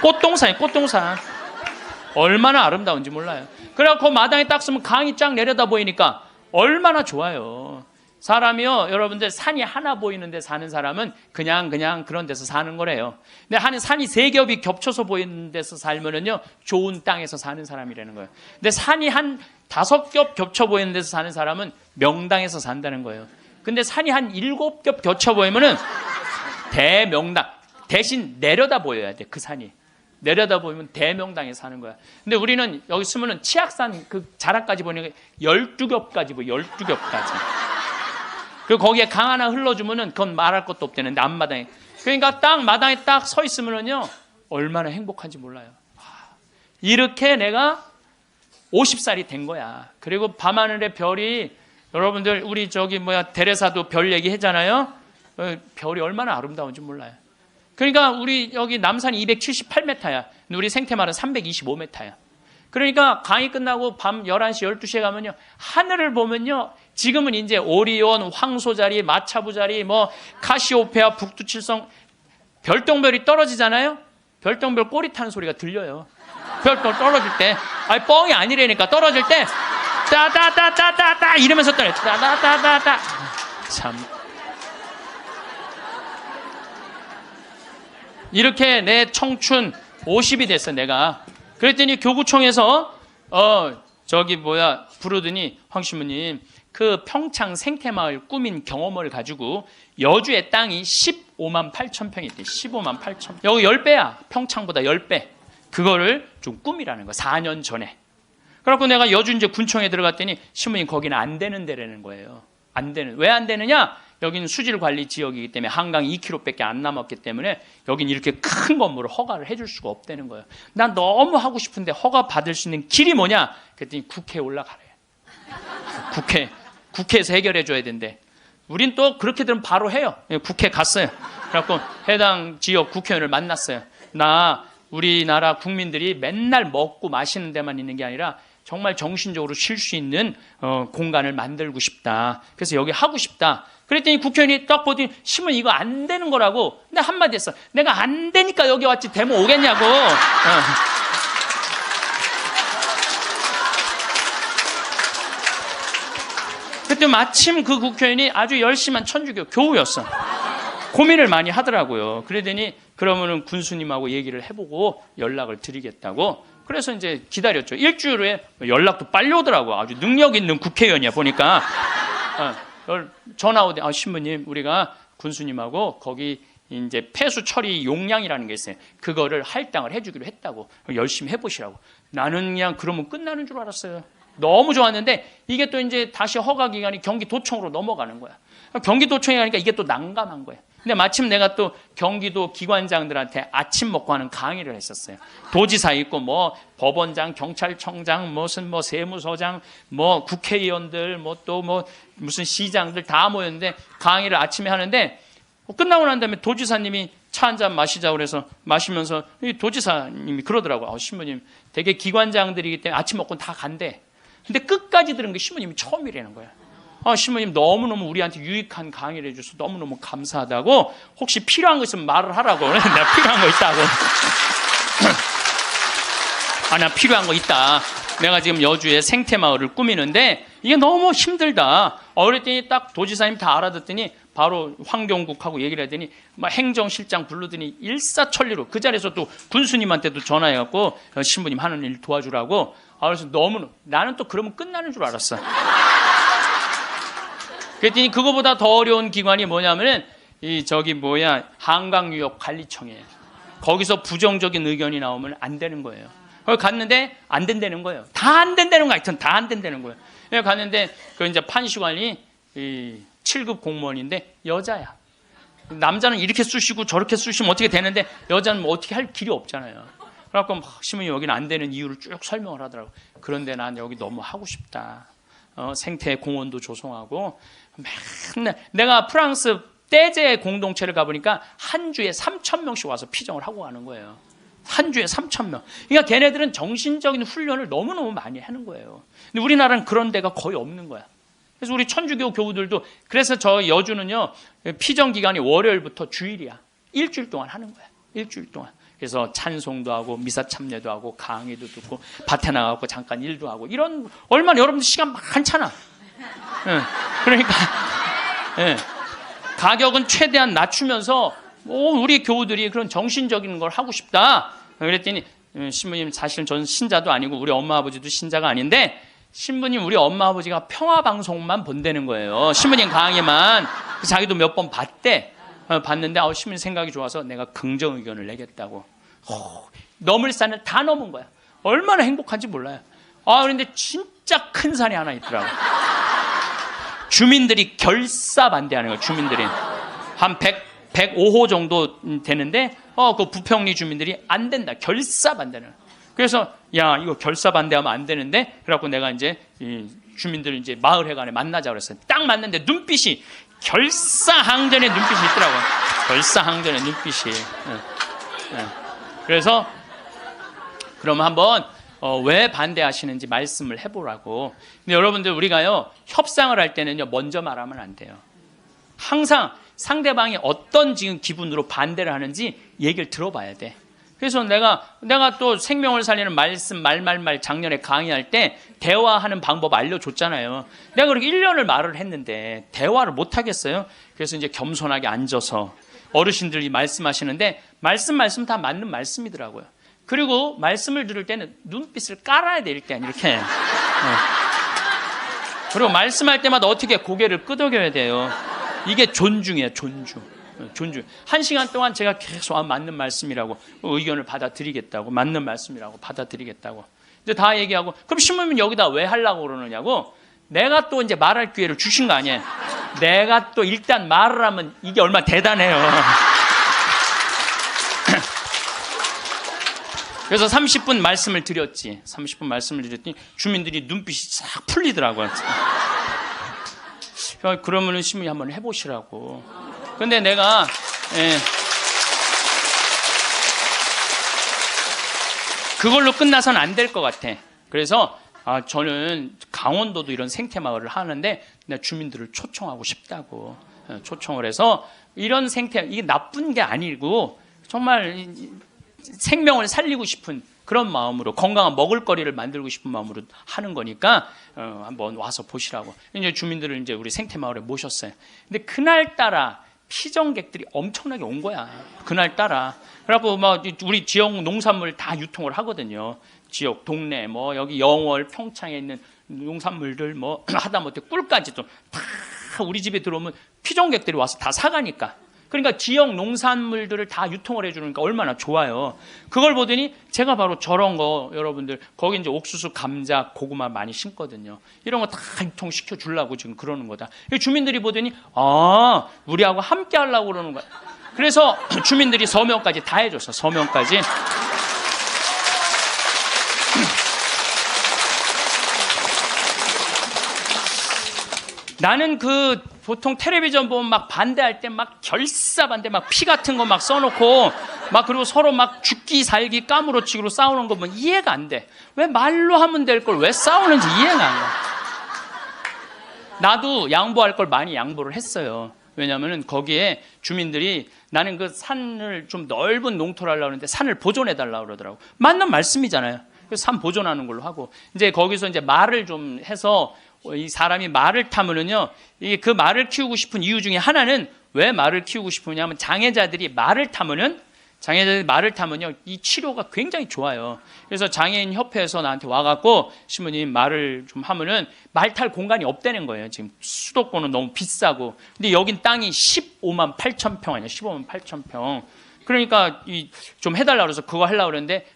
꽃동산이에요. 꽃동산. 얼마나 아름다운지 몰라요. 그래갖고 마당에 딱 쓰면 강이 쫙 내려다 보이니까 얼마나 좋아요. 사람이요, 여러분들 산이 하나 보이는 데 사는 사람은 그냥 그런 데서 사는 거래요. 근데 한 산이 3겹이 겹쳐서 보이는 데서 살면은요, 좋은 땅에서 사는 사람이라는 거예요. 근데 산이 한 5겹 겹쳐 보이는 데서 사는 사람은 명당에서 산다는 거예요. 근데 산이 한 7겹 겹쳐 보이면은 대명당, 대신 내려다 보여야 돼, 그 산이. 내려다 보면 대명당에 사는 거야. 근데 우리는 여기 쓰면은 치악산 그 자락까지 보니까 12겹까지 보여, 12겹까지. 그리고 거기에 강 하나 흘러주면은 그건 말할 것도 없대는데 앞마당에. 그러니까 딱 마당에 딱 서 있으면은요, 얼마나 행복한지 몰라요. 이렇게 내가 50살이 된 거야. 그리고 밤하늘의 별이, 여러분들 우리 대레사도 별 얘기 했잖아요. 별이 얼마나 아름다운지 몰라요. 그러니까 우리 여기 남산이 278m야. 우리 생태마을은 325m야. 그러니까 강의 끝나고 밤 11시, 12시에 가면요, 하늘을 보면요, 지금은 이제 오리온, 황소자리, 마차부자리, 뭐 카시오페아, 북두칠성, 별똥별이 떨어지잖아요. 별똥별 꼬리 타는 소리가 들려요. 별똥 떨어질 때, 아니 뻥이 아니라니까. 떨어질 때 따따따따따따 이러면서 떨어요. 따따따따따. 참. 이렇게 내 청춘 50이 됐어, 내가. 그랬더니 교구청에서 부르더니 황 신부님, 그 평창 생태마을 꾸민 경험을 가지고 여주의 땅이 15만 8천 평이 있대. 15만 8천. 여기 10배야. 평창보다 10배. 그거를 좀 꾸미라는 거. 4년 전에. 그래갖고 내가 여주 이제 군청에 들어갔더니 신부님 거기는 안 되는 데라는 거예요. 안 되는. 왜 안 되느냐? 여기는 수질관리 지역이기 때문에 한강 2km밖에 안 남았기 때문에 여기는 이렇게 큰 건물을 허가를 해줄 수가 없다는 거예요. 난 너무 하고 싶은데 허가 받을 수 있는 길이 뭐냐? 그랬더니 국회에 올라가래. 국회에서 해결해 줘야 된대. 우린 또 그렇게 되면 바로 해요. 국회 갔어요. 그래갖고 해당 지역 국회의원을 만났어요. 나 우리나라 국민들이 맨날 먹고 마시는 데만 있는 게 아니라 정말 정신적으로 쉴 수 있는 공간을 만들고 싶다. 그래서 여기 하고 싶다. 그랬더니 국회의원이 딱 보더니 신문 이거 안 되는 거라고. 근데 한마디 했어. 내가 안 되니까 여기 왔지 되면 오겠냐고. 그때 마침 그 국회의원이 아주 열심한 천주교 교우였어. 고민을 많이 하더라고요. 그러더니 그러면은 군수님하고 얘기를 해보고 연락을 드리겠다고. 그래서 이제 기다렸죠. 일주일 후에 연락도 빨리 오더라고. 아주 능력 있는 국회의원이야 보니까. 전화 오대. 신부님, 우리가 군수님하고 거기 이제 폐수 처리 용량이라는 게 있어요. 그거를 할당을 해주기로 했다고. 열심히 해보시라고. 나는 그냥 그러면 끝나는 줄 알았어요. 너무 좋았는데 이게 또 이제 다시 허가 기간이 경기도청으로 넘어가는 거야. 경기도청에 가니까 이게 또 난감한 거야. 근데 마침 내가 또 경기도 기관장들한테 아침 먹고 하는 강의를 했었어요. 도지사 있고 뭐 법원장, 경찰청장, 무슨 뭐 세무서장, 뭐 국회의원들, 뭐 또 뭐 무슨 시장들 다 모였는데 강의를 아침에 하는데 끝나고 난 다음에 도지사님이 차 한 잔 마시자고 그래서 마시면서 이 도지사님이 그러더라고요. 신부님, 되게 기관장들이기 때문에 아침 먹고 다 간대. 근데 끝까지 들은 게 신부님이 처음이라는 거야. 신부님 너무너무 우리한테 유익한 강의를 해줘서 너무너무 감사하다고. 혹시 필요한 거 있으면 말을 하라고. 내가 필요한 거 있다고. 나 필요한 거 있다. 내가 지금 여주에 생태마을을 꾸미는데 이게 너무 힘들다. 그랬더니 딱 도지사님 다 알아듣더니 바로 환경국하고 얘기를 하더니 막 행정실장 부르더니 일사천리로 그 자리에서 또 군수님한테도 전화해갖고 신부님 하는 일 도와주라고. 그래서 너무 나는 또 그러면 끝나는 줄 알았어. 그랬더니 그거보다 더 어려운 기관이 뭐냐면은 한강유역관리청이에요. 거기서 부정적인 의견이 나오면 안 되는 거예요. 거기 갔는데 안 된다는 거예요. 다 안 된다는 거 하여튼 다 안 된다는 거예요. 갔는데 그 이제 판시관이 7급 공무원인데 여자야. 남자는 이렇게 쑤시고 저렇게 쑤시면 어떻게 되는데 여자는 뭐 어떻게 할 길이 없잖아요. 그래갖고 신부님 여기는 안 되는 이유를 쭉 설명을 하더라고. 그런데 난 여기 너무 하고 싶다. 생태 공원도 조성하고 맨날 내가 프랑스 떼제 공동체를 가보니까 한 주에 3,000명씩 와서 피정을 하고 가는 거예요. 한 주에 3,000명. 그러니까 걔네들은 정신적인 훈련을 너무너무 많이 하는 거예요. 근데 우리나라는 그런 데가 거의 없는 거야. 그래서 우리 천주교 교우들도 그래서 저 여주는요 피정 기간이 월요일부터 주일이야. 일주일 동안 하는 거야. 일주일 동안. 그래서 찬송도 하고 미사 참례도 하고 강의도 듣고 밭에 나가고 잠깐 일도 하고 이런 얼마나 여러분들 시간 많잖아. 그러니까 가격은 최대한 낮추면서 우리 교우들이 그런 정신적인 걸 하고 싶다. 그랬더니 신부님 사실은 저는 신자도 아니고 우리 엄마 아버지도 신자가 아닌데 신부님 우리 엄마 아버지가 평화방송만 본다는 거예요. 신부님 강의만. 자기도 몇 번 봤대. 봤는데 신부님 생각이 좋아서 내가 긍정 의견을 내겠다고. 넘을 산을 다 넘은 거야. 얼마나 행복한지 몰라요. 그런데 진짜 큰 산이 하나 있더라고. 주민들이 결사 반대하는 거예요. 주민들이 한 105호 정도 되는데 그 부평리 주민들이 안 된다. 결사 반대는. 그래서 야 이거 결사 반대하면 안 되는데 그래갖고 내가 이제 주민들 이제 마을회관에 만나자 그랬어요. 딱 만났는데 눈빛이 결사항전의 눈빛이 있더라고요. 결사항전의 눈빛이. 그래서 그러면 한번 왜 반대하시는지 말씀을 해보라고. 근데 여러분들 우리가요 협상을 할 때는요 먼저 말하면 안 돼요. 항상 상대방이 어떤 지금 기분으로 반대를 하는지 얘기를 들어봐야 돼. 그래서 내가 또 생명을 살리는 말씀 말 작년에 강의할 때 대화하는 방법 알려줬잖아요. 내가 그렇게 1년을 말을 했는데 대화를 못 하겠어요. 그래서 이제 겸손하게 앉아서 어르신들이 말씀하시는데 말씀 다 맞는 말씀이더라고요. 그리고 말씀을 들을 때는 눈빛을 깔아야 돼. 일단 이렇게. 그리고 말씀할 때마다 어떻게 고개를 끄덕여야 돼요. 이게 존중이에요. 존중. 1시간 동안 제가 계속 맞는 말씀이라고 의견을 받아들이겠다고 맞는 말씀이라고 받아들이겠다고 이제 다 얘기하고 그럼 신부님 여기다 왜 하려고 그러느냐고 내가 또 이제 말할 기회를 주신 거 아니에요. 내가 또 일단 말을 하면 이게 얼마나 대단해요. 그래서 30분 말씀을 드렸지. 30분 말씀을 드렸더니 주민들이 눈빛이 싹 풀리더라고요. 그러면은 신부님 한번 해보시라고. 근데 내가 그걸로 끝나서는 안 될 것 같아. 그래서 저는 강원도도 이런 생태마을을 하는데 주민들을 초청하고 싶다고 초청을 해서 이런 생태 이게 나쁜 게 아니고 정말 생명을 살리고 싶은 그런 마음으로 건강한 먹을거리를 만들고 싶은 마음으로 하는 거니까 한번 와서 보시라고. 이제 주민들을 이제 우리 생태마을에 모셨어요. 근데 그날따라 피정객들이 엄청나게 온 거야. 그날따라. 그래갖고 막 우리 지역 농산물 다 유통을 하거든요. 지역 동네 뭐 여기 영월 평창에 있는 농산물들 뭐 하다못해 꿀까지도 다 우리 집에 들어오면 피정객들이 와서 다 사가니까. 그러니까 지역 농산물들을 다 유통을 해주니까 얼마나 좋아요. 그걸 보더니 제가 바로 저런 거 여러분들 거기 이제 옥수수, 감자, 고구마 많이 심거든요. 이런 거 다 유통시켜 주려고 지금 그러는 거다. 주민들이 보더니 우리하고 함께 하려고 그러는 거야. 그래서 주민들이 서명까지 다 해줬어. 서명까지. 나는 보통 텔레비전 보면 막 반대할 때 막 결사 반대 막 피 같은 거 막 써놓고 막 그리고 서로 막 죽기 살기 까무러치기로 싸우는 거 보면 이해가 안 돼. 왜 말로 하면 될 걸 왜 싸우는지 이해가 안 가. 나도 양보할 걸 많이 양보를 했어요. 왜냐하면 거기에 주민들이 나는 그 산을 좀 넓은 농토를 하려고 하는데 산을 보존해달라고 그러더라고. 맞는 말씀이잖아요. 그래서 산 보존하는 걸로 하고 이제 거기서 이제 말을 좀 해서 이 사람이 말을 타면은요, 이게 그 말을 키우고 싶은 이유 중에 하나는 왜 말을 키우고 싶으냐면 장애자들이 말을 타면은 이 치료가 굉장히 좋아요. 그래서 장애인 협회에서 나한테 와갖고 신부님 말을 좀 하면은 말 탈 공간이 없다는 거예요. 지금 수도권은 너무 비싸고. 근데 여긴 땅이 15만 8천 평 아니야. 15만 8천 평. 그러니까 좀 해달라고 해서 그거 하려고 그러는데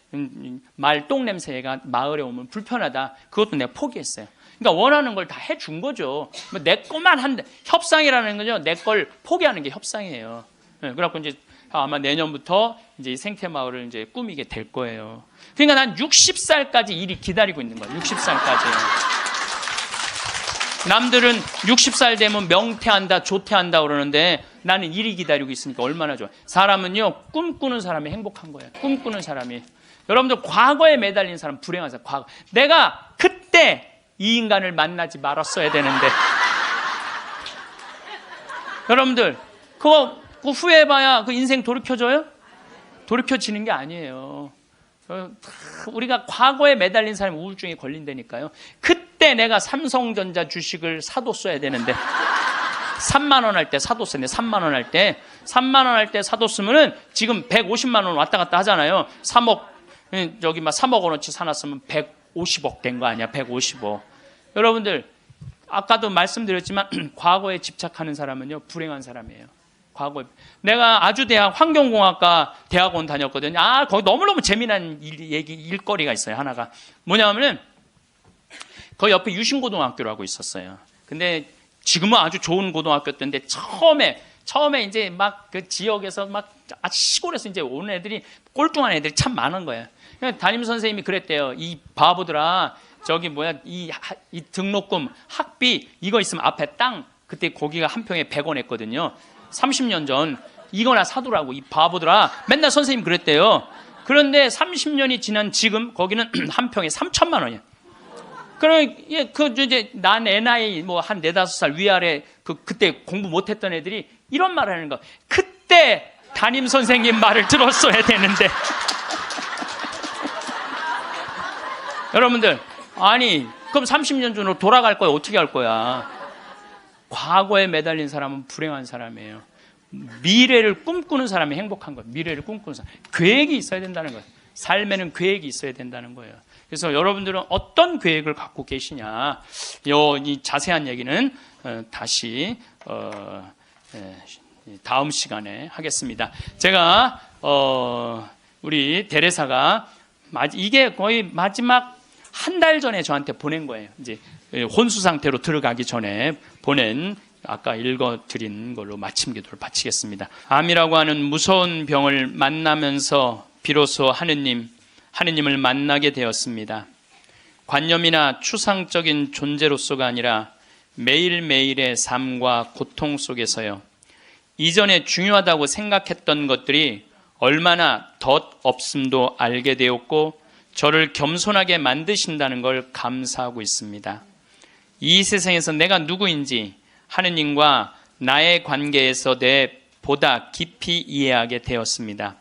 말 똥 냄새가 마을에 오면 불편하다. 그것도 내가 포기했어요. 그러니까 원하는 걸 다 해준 거죠. 내 것만 한데 협상이라는 거죠. 내 걸 포기하는 게 협상이에요. 그래갖고 이제 아마 내년부터 이제 이 생태마을을 이제 꾸미게 될 거예요. 그러니까 난 60살까지 일이 기다리고 있는 거예요. 60살까지. 남들은 60살 되면 명퇴한다, 조퇴한다 그러는데 나는 일이 기다리고 있으니까 얼마나 좋아. 사람은요, 꿈꾸는 사람이 행복한 거예요. 꿈꾸는 사람이. 여러분들 과거에 매달린 사람 불행한 사람. 과거. 내가 그때 이 인간을 만나지 말았어야 되는데. 여러분들 그거 후회해봐야 그 인생 돌이켜져요? 돌이켜지는 게 아니에요. 우리가 과거에 매달린 사람이 우울증에 걸린다니까요. 그때 내가 삼성전자 주식을 사뒀어야 되는데 3만 원 할 때 사뒀어야 돼. 3만 원 할 때 3만 원 할 때 사뒀으면은 지금 150만 원 왔다 갔다 하잖아요. 3억 저기 막 3억 원어치 사놨으면 150억 된 거 아니야. 150억. 여러분들 아까도 말씀드렸지만 과거에 집착하는 사람은요 불행한 사람이에요. 과거에 내가 아주대학 환경공학과 대학원 다녔거든요. 거기 너무너무 재미난 일거리가 있어요. 하나가 뭐냐면은 거기 옆에 유신고등학교라고 있었어요. 근데 지금은 아주 좋은 고등학교였는데 처음에 이제 막 그 지역에서 막 시골에서 이제 오는 애들이 꼴뚱한 애들이 참 많은 거예요. 담임 선생님이 그랬대요. 이 바보들아, 저기 이 등록금 학비 이거 있으면 앞에 땅 그때 고기가 한 평에 100원 했거든요. 30년 전 이거나 사두라고 이 바보들아. 맨날 선생님 그랬대요. 그런데 30년이 지난 지금 거기는 한 평에 3천만 원이야. 그럼 이제 난 애 나이 한 4-5살 위아래 그때 공부 못했던 애들이 이런 말을 하는 거. 그때 담임 선생님 말을 들었어야 되는데. 여러분들 아니 그럼 30년 전으로 돌아갈 거야. 어떻게 할 거야? 과거에 매달린 사람은 불행한 사람이에요. 미래를 꿈꾸는 사람이 행복한 거예요. 미래를 꿈꾸는 사람. 계획이 있어야 된다는 거예요. 삶에는 계획이 있어야 된다는 거예요. 그래서 여러분들은 어떤 계획을 갖고 계시냐. 이 자세한 얘기는 다시 다음 시간에 하겠습니다. 제가 우리 데레사가 이게 거의 마지막 한 달 전에 저한테 보낸 거예요. 이제 혼수 상태로 들어가기 전에 보낸 아까 읽어드린 걸로 마침 기도를 바치겠습니다. 암이라고 하는 무서운 병을 만나면서 비로소 하느님을 만나게 되었습니다. 관념이나 추상적인 존재로서가 아니라 매일매일의 삶과 고통 속에서요. 이전에 중요하다고 생각했던 것들이 얼마나 덧없음도 알게 되었고 저를 겸손하게 만드신다는 걸 감사하고 있습니다. 이 세상에서 내가 누구인지 하느님과 나의 관계에서 보다 깊이 이해하게 되었습니다.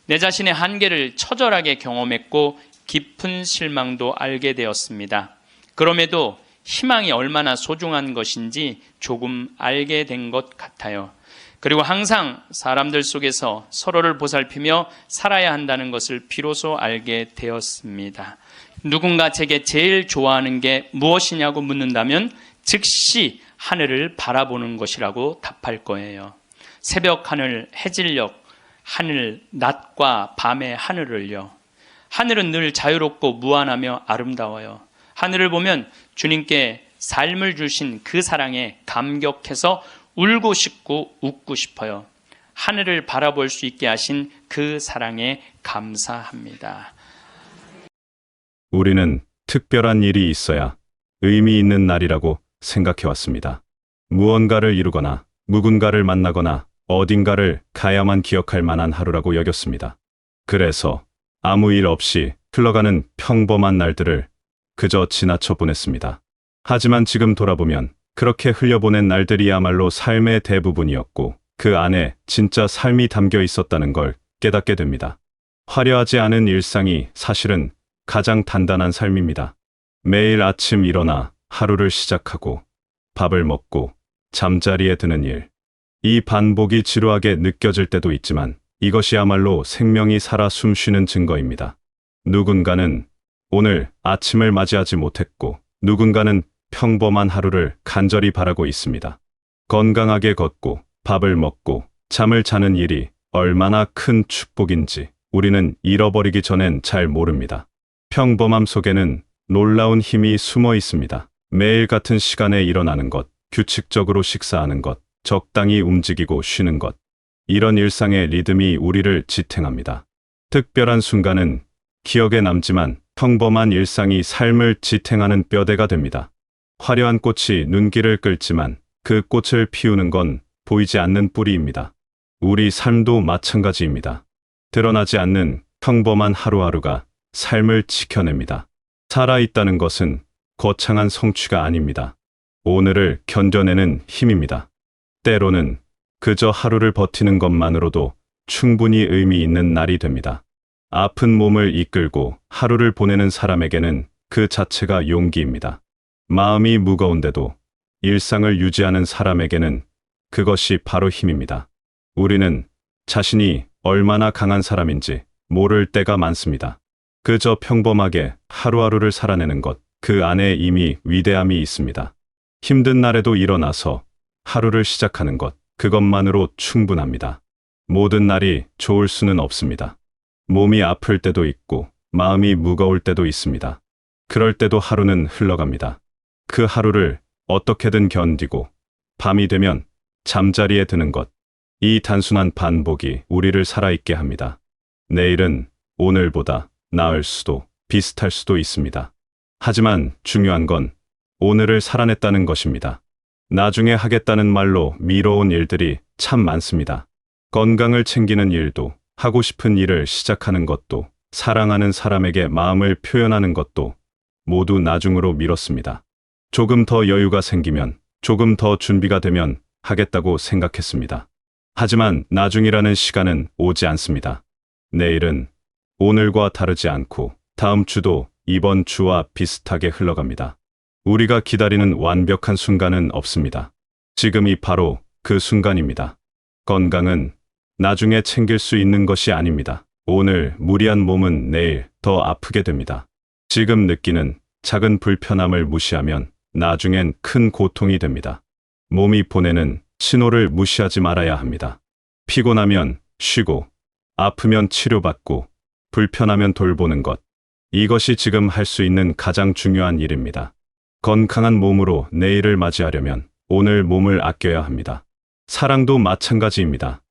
내 자신의 한계를 처절하게 경험했고 깊은 실망도 알게 되었습니다. 그럼에도 희망이 얼마나 소중한 것인지 조금 알게 된 것 같아요. 그리고 항상 사람들 속에서 서로를 보살피며 살아야 한다는 것을 비로소 알게 되었습니다. 누군가 제게 제일 좋아하는 게 무엇이냐고 묻는다면 즉시 하늘을 바라보는 것이라고 답할 거예요. 새벽 하늘, 해질녘, 하늘, 낮과 밤의 하늘을요. 하늘은 늘 자유롭고 무한하며 아름다워요. 하늘을 보면 주님께 삶을 주신 그 사랑에 감격해서 울고 싶고 웃고 싶어요. 하늘을 바라볼 수 있게 하신 그 사랑에 감사합니다. 우리는 특별한 일이 있어야 의미 있는 날이라고 생각해왔습니다. 무언가를 이루거나 누군가를 만나거나 어딘가를 가야만 기억할 만한 하루라고 여겼습니다. 그래서 아무 일 없이 흘러가는 평범한 날들을 그저 지나쳐 보냈습니다. 하지만 지금 돌아보면 그렇게 흘려보낸 날들이야말로 삶의 대부분이었고 그 안에 진짜 삶이 담겨 있었다는 걸 깨닫게 됩니다. 화려하지 않은 일상이 사실은 가장 단단한 삶입니다. 매일 아침 일어나 하루를 시작하고 밥을 먹고 잠자리에 드는 일. 이 반복이 지루하게 느껴질 때도 있지만 이것이야말로 생명이 살아 숨쉬는 증거입니다. 누군가는 오늘 아침을 맞이하지 못했고 누군가는 평범한 하루를 간절히 바라고 있습니다. 건강하게 걷고 밥을 먹고 잠을 자는 일이 얼마나 큰 축복인지 우리는 잃어버리기 전엔 잘 모릅니다. 평범함 속에는 놀라운 힘이 숨어 있습니다. 매일 같은 시간에 일어나는 것, 규칙적으로 식사하는 것, 적당히 움직이고 쉬는 것. 이런 일상의 리듬이 우리를 지탱합니다. 특별한 순간은 기억에 남지만 평범한 일상이 삶을 지탱하는 뼈대가 됩니다. 화려한 꽃이 눈길을 끌지만 그 꽃을 피우는 건 보이지 않는 뿌리입니다. 우리 삶도 마찬가지입니다. 드러나지 않는 평범한 하루하루가 삶을 지켜냅니다. 살아있다는 것은 거창한 성취가 아닙니다. 오늘을 견뎌내는 힘입니다. 때로는 그저 하루를 버티는 것만으로도 충분히 의미 있는 날이 됩니다. 아픈 몸을 이끌고 하루를 보내는 사람에게는 그 자체가 용기입니다. 마음이 무거운데도 일상을 유지하는 사람에게는 그것이 바로 힘입니다. 우리는 자신이 얼마나 강한 사람인지 모를 때가 많습니다. 그저 평범하게 하루하루를 살아내는 것, 그 안에 이미 위대함이 있습니다. 힘든 날에도 일어나서 하루를 시작하는 것, 그것만으로 충분합니다. 모든 날이 좋을 수는 없습니다. 몸이 아플 때도 있고 마음이 무거울 때도 있습니다. 그럴 때도 하루는 흘러갑니다. 그 하루를 어떻게든 견디고 밤이 되면 잠자리에 드는 것, 이 단순한 반복이 우리를 살아있게 합니다. 내일은 오늘보다 나을 수도 비슷할 수도 있습니다. 하지만 중요한 건 오늘을 살아냈다는 것입니다. 나중에 하겠다는 말로 미뤄온 일들이 참 많습니다. 건강을 챙기는 일도, 하고 싶은 일을 시작하는 것도, 사랑하는 사람에게 마음을 표현하는 것도 모두 나중으로 미뤘습니다. 조금 더 여유가 생기면, 조금 더 준비가 되면 하겠다고 생각했습니다. 하지만 나중이라는 시간은 오지 않습니다. 내일은 오늘과 다르지 않고 다음 주도 이번 주와 비슷하게 흘러갑니다. 우리가 기다리는 완벽한 순간은 없습니다. 지금이 바로 그 순간입니다. 건강은 나중에 챙길 수 있는 것이 아닙니다. 오늘 무리한 몸은 내일 더 아프게 됩니다. 지금 느끼는 작은 불편함을 무시하면 나중엔 큰 고통이 됩니다. 몸이 보내는 신호를 무시하지 말아야 합니다. 피곤하면 쉬고, 아프면 치료받고, 불편하면 돌보는 것. 이것이 지금 할 수 있는 가장 중요한 일입니다. 건강한 몸으로 내일을 맞이하려면 오늘 몸을 아껴야 합니다. 사랑도 마찬가지입니다.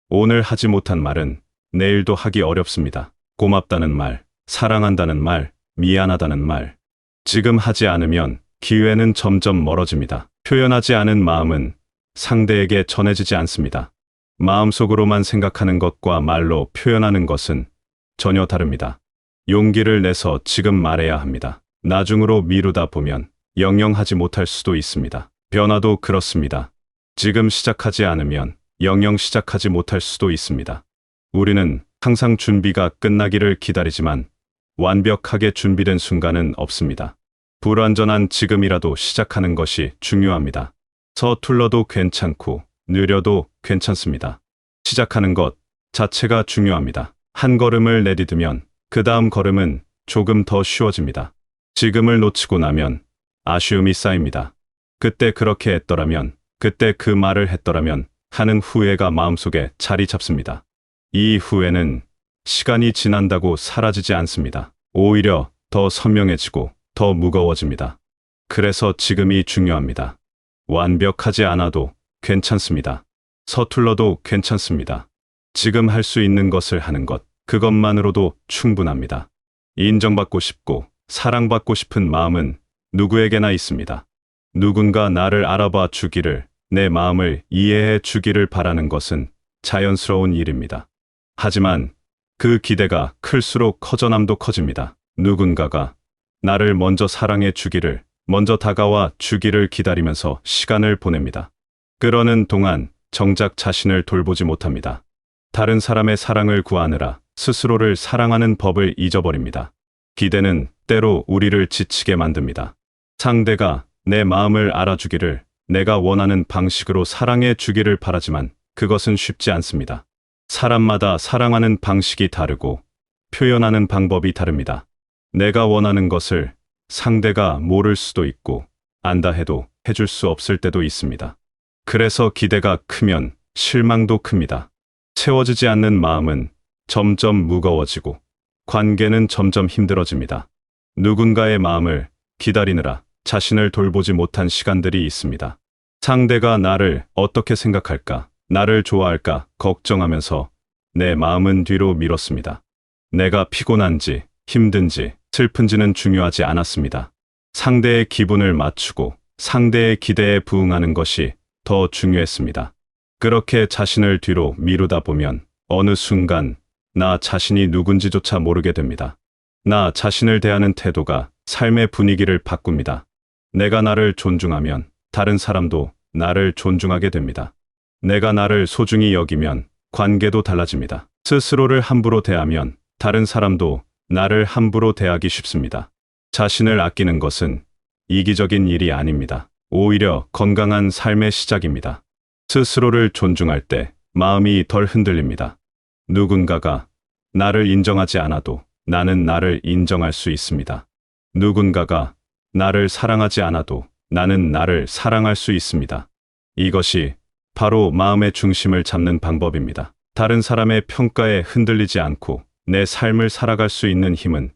오늘 하지 못한 말은 내일도 하기 어렵습니다. 고맙다는 말, 사랑한다는 말, 미안하다는 말. 지금 하지 않으면 기회는 점점 멀어집니다. 표현하지 않은 마음은 상대에게 전해지지 않습니다. 마음속으로만 생각하는 것과 말로 표현하는 것은 전혀 다릅니다. 용기를 내서 지금 말해야 합니다. 나중으로 미루다 보면 영영 하지 못할 수도 있습니다. 변화도 그렇습니다. 지금 시작하지 않으면 영영 시작하지 못할 수도 있습니다. 우리는 항상 준비가 끝나기를 기다리지만 완벽하게 준비된 순간은 없습니다. 불완전한 지금이라도 시작하는 것이 중요합니다. 서툴러도 괜찮고 느려도 괜찮습니다. 시작하는 것 자체가 중요합니다. 한 걸음을 내디디면 그 다음 걸음은 조금 더 쉬워집니다. 지금을 놓치고 나면 아쉬움이 쌓입니다. 그때 그렇게 했더라면, 그때 그 말을 했더라면 하는 후회가 마음속에 자리 잡습니다. 이 후회는 시간이 지난다고 사라지지 않습니다. 오히려 더 선명해지고 더 무거워집니다. 그래서 지금이 중요합니다. 완벽하지 않아도 괜찮습니다. 서툴러도 괜찮습니다. 지금 할 수 있는 것을 하는 것, 그것만으로도 충분합니다. 인정받고 싶고 사랑받고 싶은 마음은 누구에게나 있습니다. 누군가 나를 알아봐 주기를, 내 마음을 이해해 주기를 바라는 것은 자연스러운 일입니다. 하지만 그 기대가 클수록 커져남도 커집니다. 누군가가 나를 먼저 사랑해 주기를, 먼저 다가와 주기를 기다리면서 시간을 보냅니다. 그러는 동안 정작 자신을 돌보지 못합니다. 다른 사람의 사랑을 구하느라 스스로를 사랑하는 법을 잊어버립니다. 기대는 때로 우리를 지치게 만듭니다. 상대가 내 마음을 알아주기를, 내가 원하는 방식으로 사랑해 주기를 바라지만 그것은 쉽지 않습니다. 사람마다 사랑하는 방식이 다르고 표현하는 방법이 다릅니다. 내가 원하는 것을 상대가 모를 수도 있고 안다 해도 해줄 수 없을 때도 있습니다. 그래서 기대가 크면 실망도 큽니다. 채워지지 않는 마음은 점점 무거워지고 관계는 점점 힘들어집니다. 누군가의 마음을 기다리느라 자신을 돌보지 못한 시간들이 있습니다. 상대가 나를 어떻게 생각할까, 나를 좋아할까 걱정하면서 내 마음은 뒤로 미뤘습니다. 내가 피곤한지, 힘든지, 슬픈지는 중요하지 않았습니다. 상대의 기분을 맞추고 상대의 기대에 부응하는 것이 더 중요했습니다. 그렇게 자신을 뒤로 미루다 보면 어느 순간 나 자신이 누군지조차 모르게 됩니다. 나 자신을 대하는 태도가 삶의 분위기를 바꿉니다. 내가 나를 존중하면 다른 사람도 나를 존중하게 됩니다. 내가 나를 소중히 여기면 관계도 달라집니다. 스스로를 함부로 대하면 다른 사람도 나를 함부로 대하기 쉽습니다. 자신을 아끼는 것은 이기적인 일이 아닙니다. 오히려 건강한 삶의 시작입니다. 스스로를 존중할 때 마음이 덜 흔들립니다. 누군가가 나를 인정하지 않아도 나는 나를 인정할 수 있습니다. 누군가가 나를 사랑하지 않아도 나는 나를 사랑할 수 있습니다. 이것이 바로 마음의 중심을 잡는 방법입니다. 다른 사람의 평가에 흔들리지 않고 내 삶을 살아갈 수 있는 힘은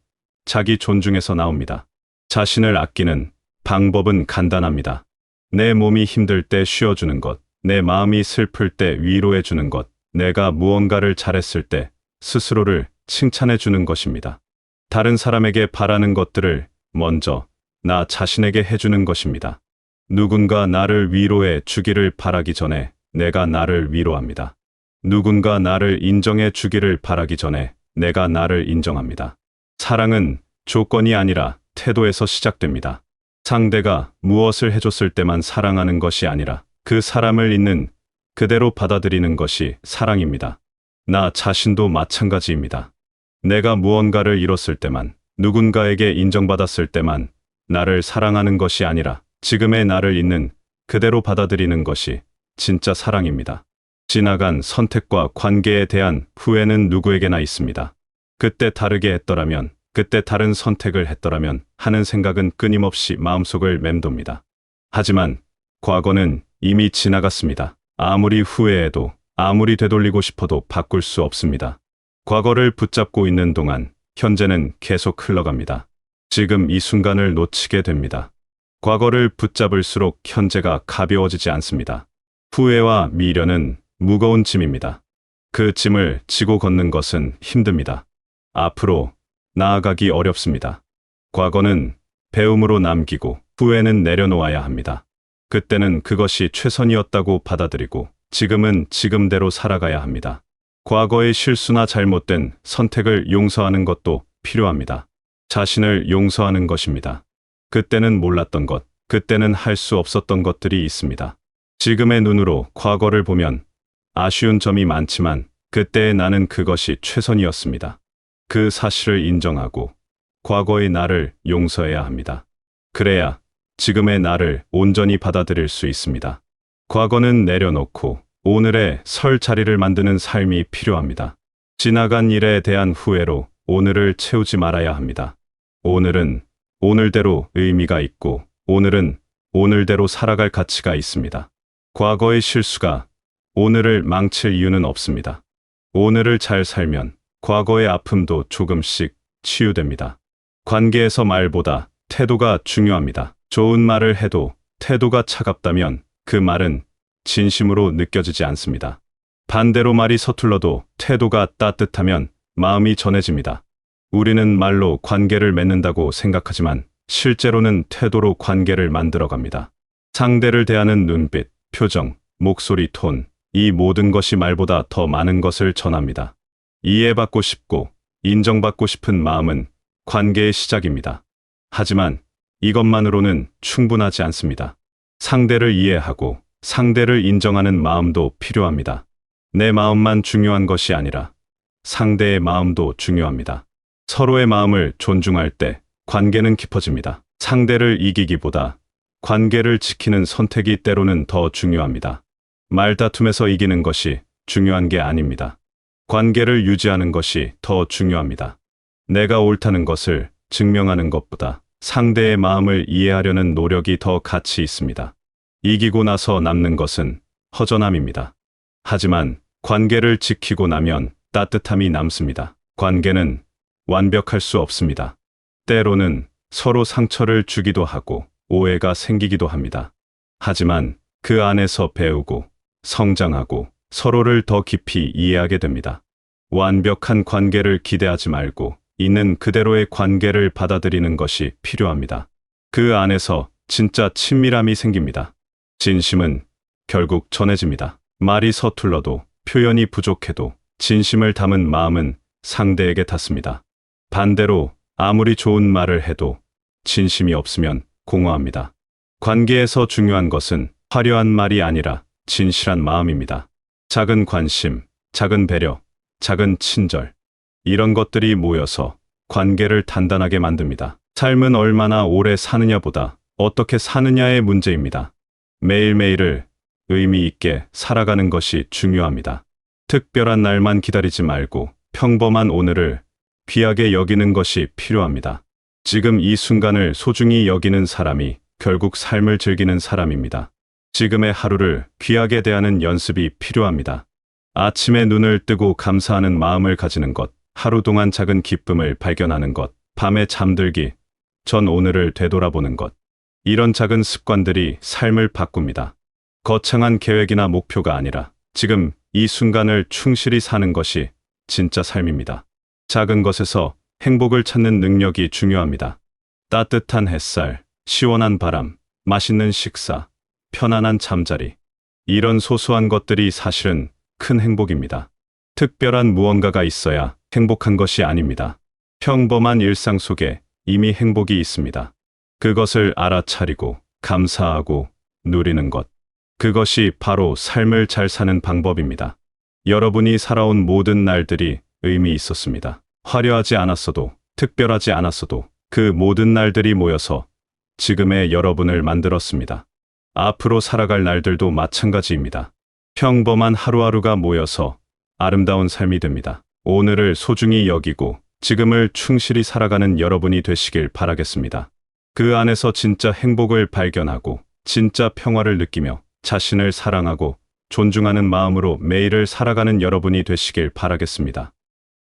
자기 존중에서 나옵니다. 자신을 아끼는 방법은 간단합니다. 내 몸이 힘들 때 쉬어주는 것, 내 마음이 슬플 때 위로해주는 것, 내가 무언가를 잘했을 때 스스로를 칭찬해주는 것입니다. 다른 사람에게 바라는 것들을 먼저 나 자신에게 해주는 것입니다. 누군가 나를 위로해 주기를 바라기 전에 내가 나를 위로합니다. 누군가 나를 인정해 주기를 바라기 전에 내가 나를 인정합니다. 사랑은 조건이 아니라 태도에서 시작됩니다. 상대가 무엇을 해줬을 때만 사랑하는 것이 아니라 그 사람을 있는 그대로 받아들이는 것이 사랑입니다. 나 자신도 마찬가지입니다. 내가 무언가를 이뤘을 때만, 누군가에게 인정받았을 때만 나를 사랑하는 것이 아니라 지금의 나를 있는 그대로 받아들이는 것이 진짜 사랑입니다. 지나간 선택과 관계에 대한 후회는 누구에게나 있습니다. 그때 다르게 했더라면, 그때 다른 선택을 했더라면 하는 생각은 끊임없이 마음속을 맴돕니다. 하지만 과거는 이미 지나갔습니다. 아무리 후회해도, 아무리 되돌리고 싶어도 바꿀 수 없습니다. 과거를 붙잡고 있는 동안 현재는 계속 흘러갑니다. 지금 이 순간을 놓치게 됩니다. 과거를 붙잡을수록 현재가 가벼워지지 않습니다. 후회와 미련은 무거운 짐입니다. 그 짐을 지고 걷는 것은 힘듭니다. 앞으로 나아가기 어렵습니다. 과거는 배움으로 남기고 후회는 내려놓아야 합니다. 그때는 그것이 최선이었다고 받아들이고 지금은 지금대로 살아가야 합니다. 과거의 실수나 잘못된 선택을 용서하는 것도 필요합니다. 자신을 용서하는 것입니다. 그때는 몰랐던 것, 그때는 할 수 없었던 것들이 있습니다. 지금의 눈으로 과거를 보면 아쉬운 점이 많지만 그때의 나는 그것이 최선이었습니다. 그 사실을 인정하고 과거의 나를 용서해야 합니다. 그래야 지금의 나를 온전히 받아들일 수 있습니다. 과거는 내려놓고 오늘의 설 자리를 만드는 삶이 필요합니다. 지나간 일에 대한 후회로 오늘을 채우지 말아야 합니다. 오늘은 오늘대로 의미가 있고 오늘은 오늘대로 살아갈 가치가 있습니다. 과거의 실수가 오늘을 망칠 이유는 없습니다. 오늘을 잘 살면 과거의 아픔도 조금씩 치유됩니다. 관계에서 말보다 태도가 중요합니다. 좋은 말을 해도 태도가 차갑다면 그 말은 진심으로 느껴지지 않습니다. 반대로 말이 서툴러도 태도가 따뜻하면 마음이 전해집니다. 우리는 말로 관계를 맺는다고 생각하지만 실제로는 태도로 관계를 만들어갑니다. 상대를 대하는 눈빛, 표정, 목소리 톤, 이 모든 것이 말보다 더 많은 것을 전합니다. 이해받고 싶고 인정받고 싶은 마음은 관계의 시작입니다. 하지만 이것만으로는 충분하지 않습니다. 상대를 이해하고 상대를 인정하는 마음도 필요합니다. 내 마음만 중요한 것이 아니라 상대의 마음도 중요합니다. 서로의 마음을 존중할 때 관계는 깊어집니다. 상대를 이기기보다 관계를 지키는 선택이 때로는 더 중요합니다. 말다툼에서 이기는 것이 중요한 게 아닙니다. 관계를 유지하는 것이 더 중요합니다. 내가 옳다는 것을 증명하는 것보다 상대의 마음을 이해하려는 노력이 더 가치 있습니다. 이기고 나서 남는 것은 허전함입니다. 하지만 관계를 지키고 나면 따뜻함이 남습니다. 관계는 완벽할 수 없습니다. 때로는 서로 상처를 주기도 하고 오해가 생기기도 합니다. 하지만 그 안에서 배우고 성장하고 서로를 더 깊이 이해하게 됩니다. 완벽한 관계를 기대하지 말고 있는 그대로의 관계를 받아들이는 것이 필요합니다. 그 안에서 진짜 친밀함이 생깁니다. 진심은 결국 전해집니다. 말이 서툴러도 표현이 부족해도 진심을 담은 마음은 상대에게 닿습니다. 반대로 아무리 좋은 말을 해도 진심이 없으면 공허합니다. 관계에서 중요한 것은 화려한 말이 아니라 진실한 마음입니다. 작은 관심, 작은 배려, 작은 친절. 이런 것들이 모여서 관계를 단단하게 만듭니다. 삶은 얼마나 오래 사느냐보다 어떻게 사느냐의 문제입니다. 매일매일을 의미 있게 살아가는 것이 중요합니다. 특별한 날만 기다리지 말고 평범한 오늘을 귀하게 여기는 것이 필요합니다. 지금 이 순간을 소중히 여기는 사람이 결국 삶을 즐기는 사람입니다. 지금의 하루를 귀하게 대하는 연습이 필요합니다. 아침에 눈을 뜨고 감사하는 마음을 가지는 것, 하루 동안 작은 기쁨을 발견하는 것, 밤에 잠들기 전 오늘을 되돌아보는 것. 이런 작은 습관들이 삶을 바꿉니다. 거창한 계획이나 목표가 아니라 지금 이 순간을 충실히 사는 것이 진짜 삶입니다. 작은 것에서 행복을 찾는 능력이 중요합니다. 따뜻한 햇살, 시원한 바람, 맛있는 식사, 편안한 잠자리. 이런 소소한 것들이 사실은 큰 행복입니다. 특별한 무언가가 있어야 행복한 것이 아닙니다. 평범한 일상 속에 이미 행복이 있습니다. 그것을 알아차리고 감사하고 누리는 것. 그것이 바로 삶을 잘 사는 방법입니다. 여러분이 살아온 모든 날들이 의미 있었습니다. 화려하지 않았어도, 특별하지 않았어도 그 모든 날들이 모여서 지금의 여러분을 만들었습니다. 앞으로 살아갈 날들도 마찬가지입니다. 평범한 하루하루가 모여서 아름다운 삶이 됩니다. 오늘을 소중히 여기고 지금을 충실히 살아가는 여러분이 되시길 바라겠습니다. 그 안에서 진짜 행복을 발견하고 진짜 평화를 느끼며 자신을 사랑하고 존중하는 마음으로 매일을 살아가는 여러분이 되시길 바라겠습니다.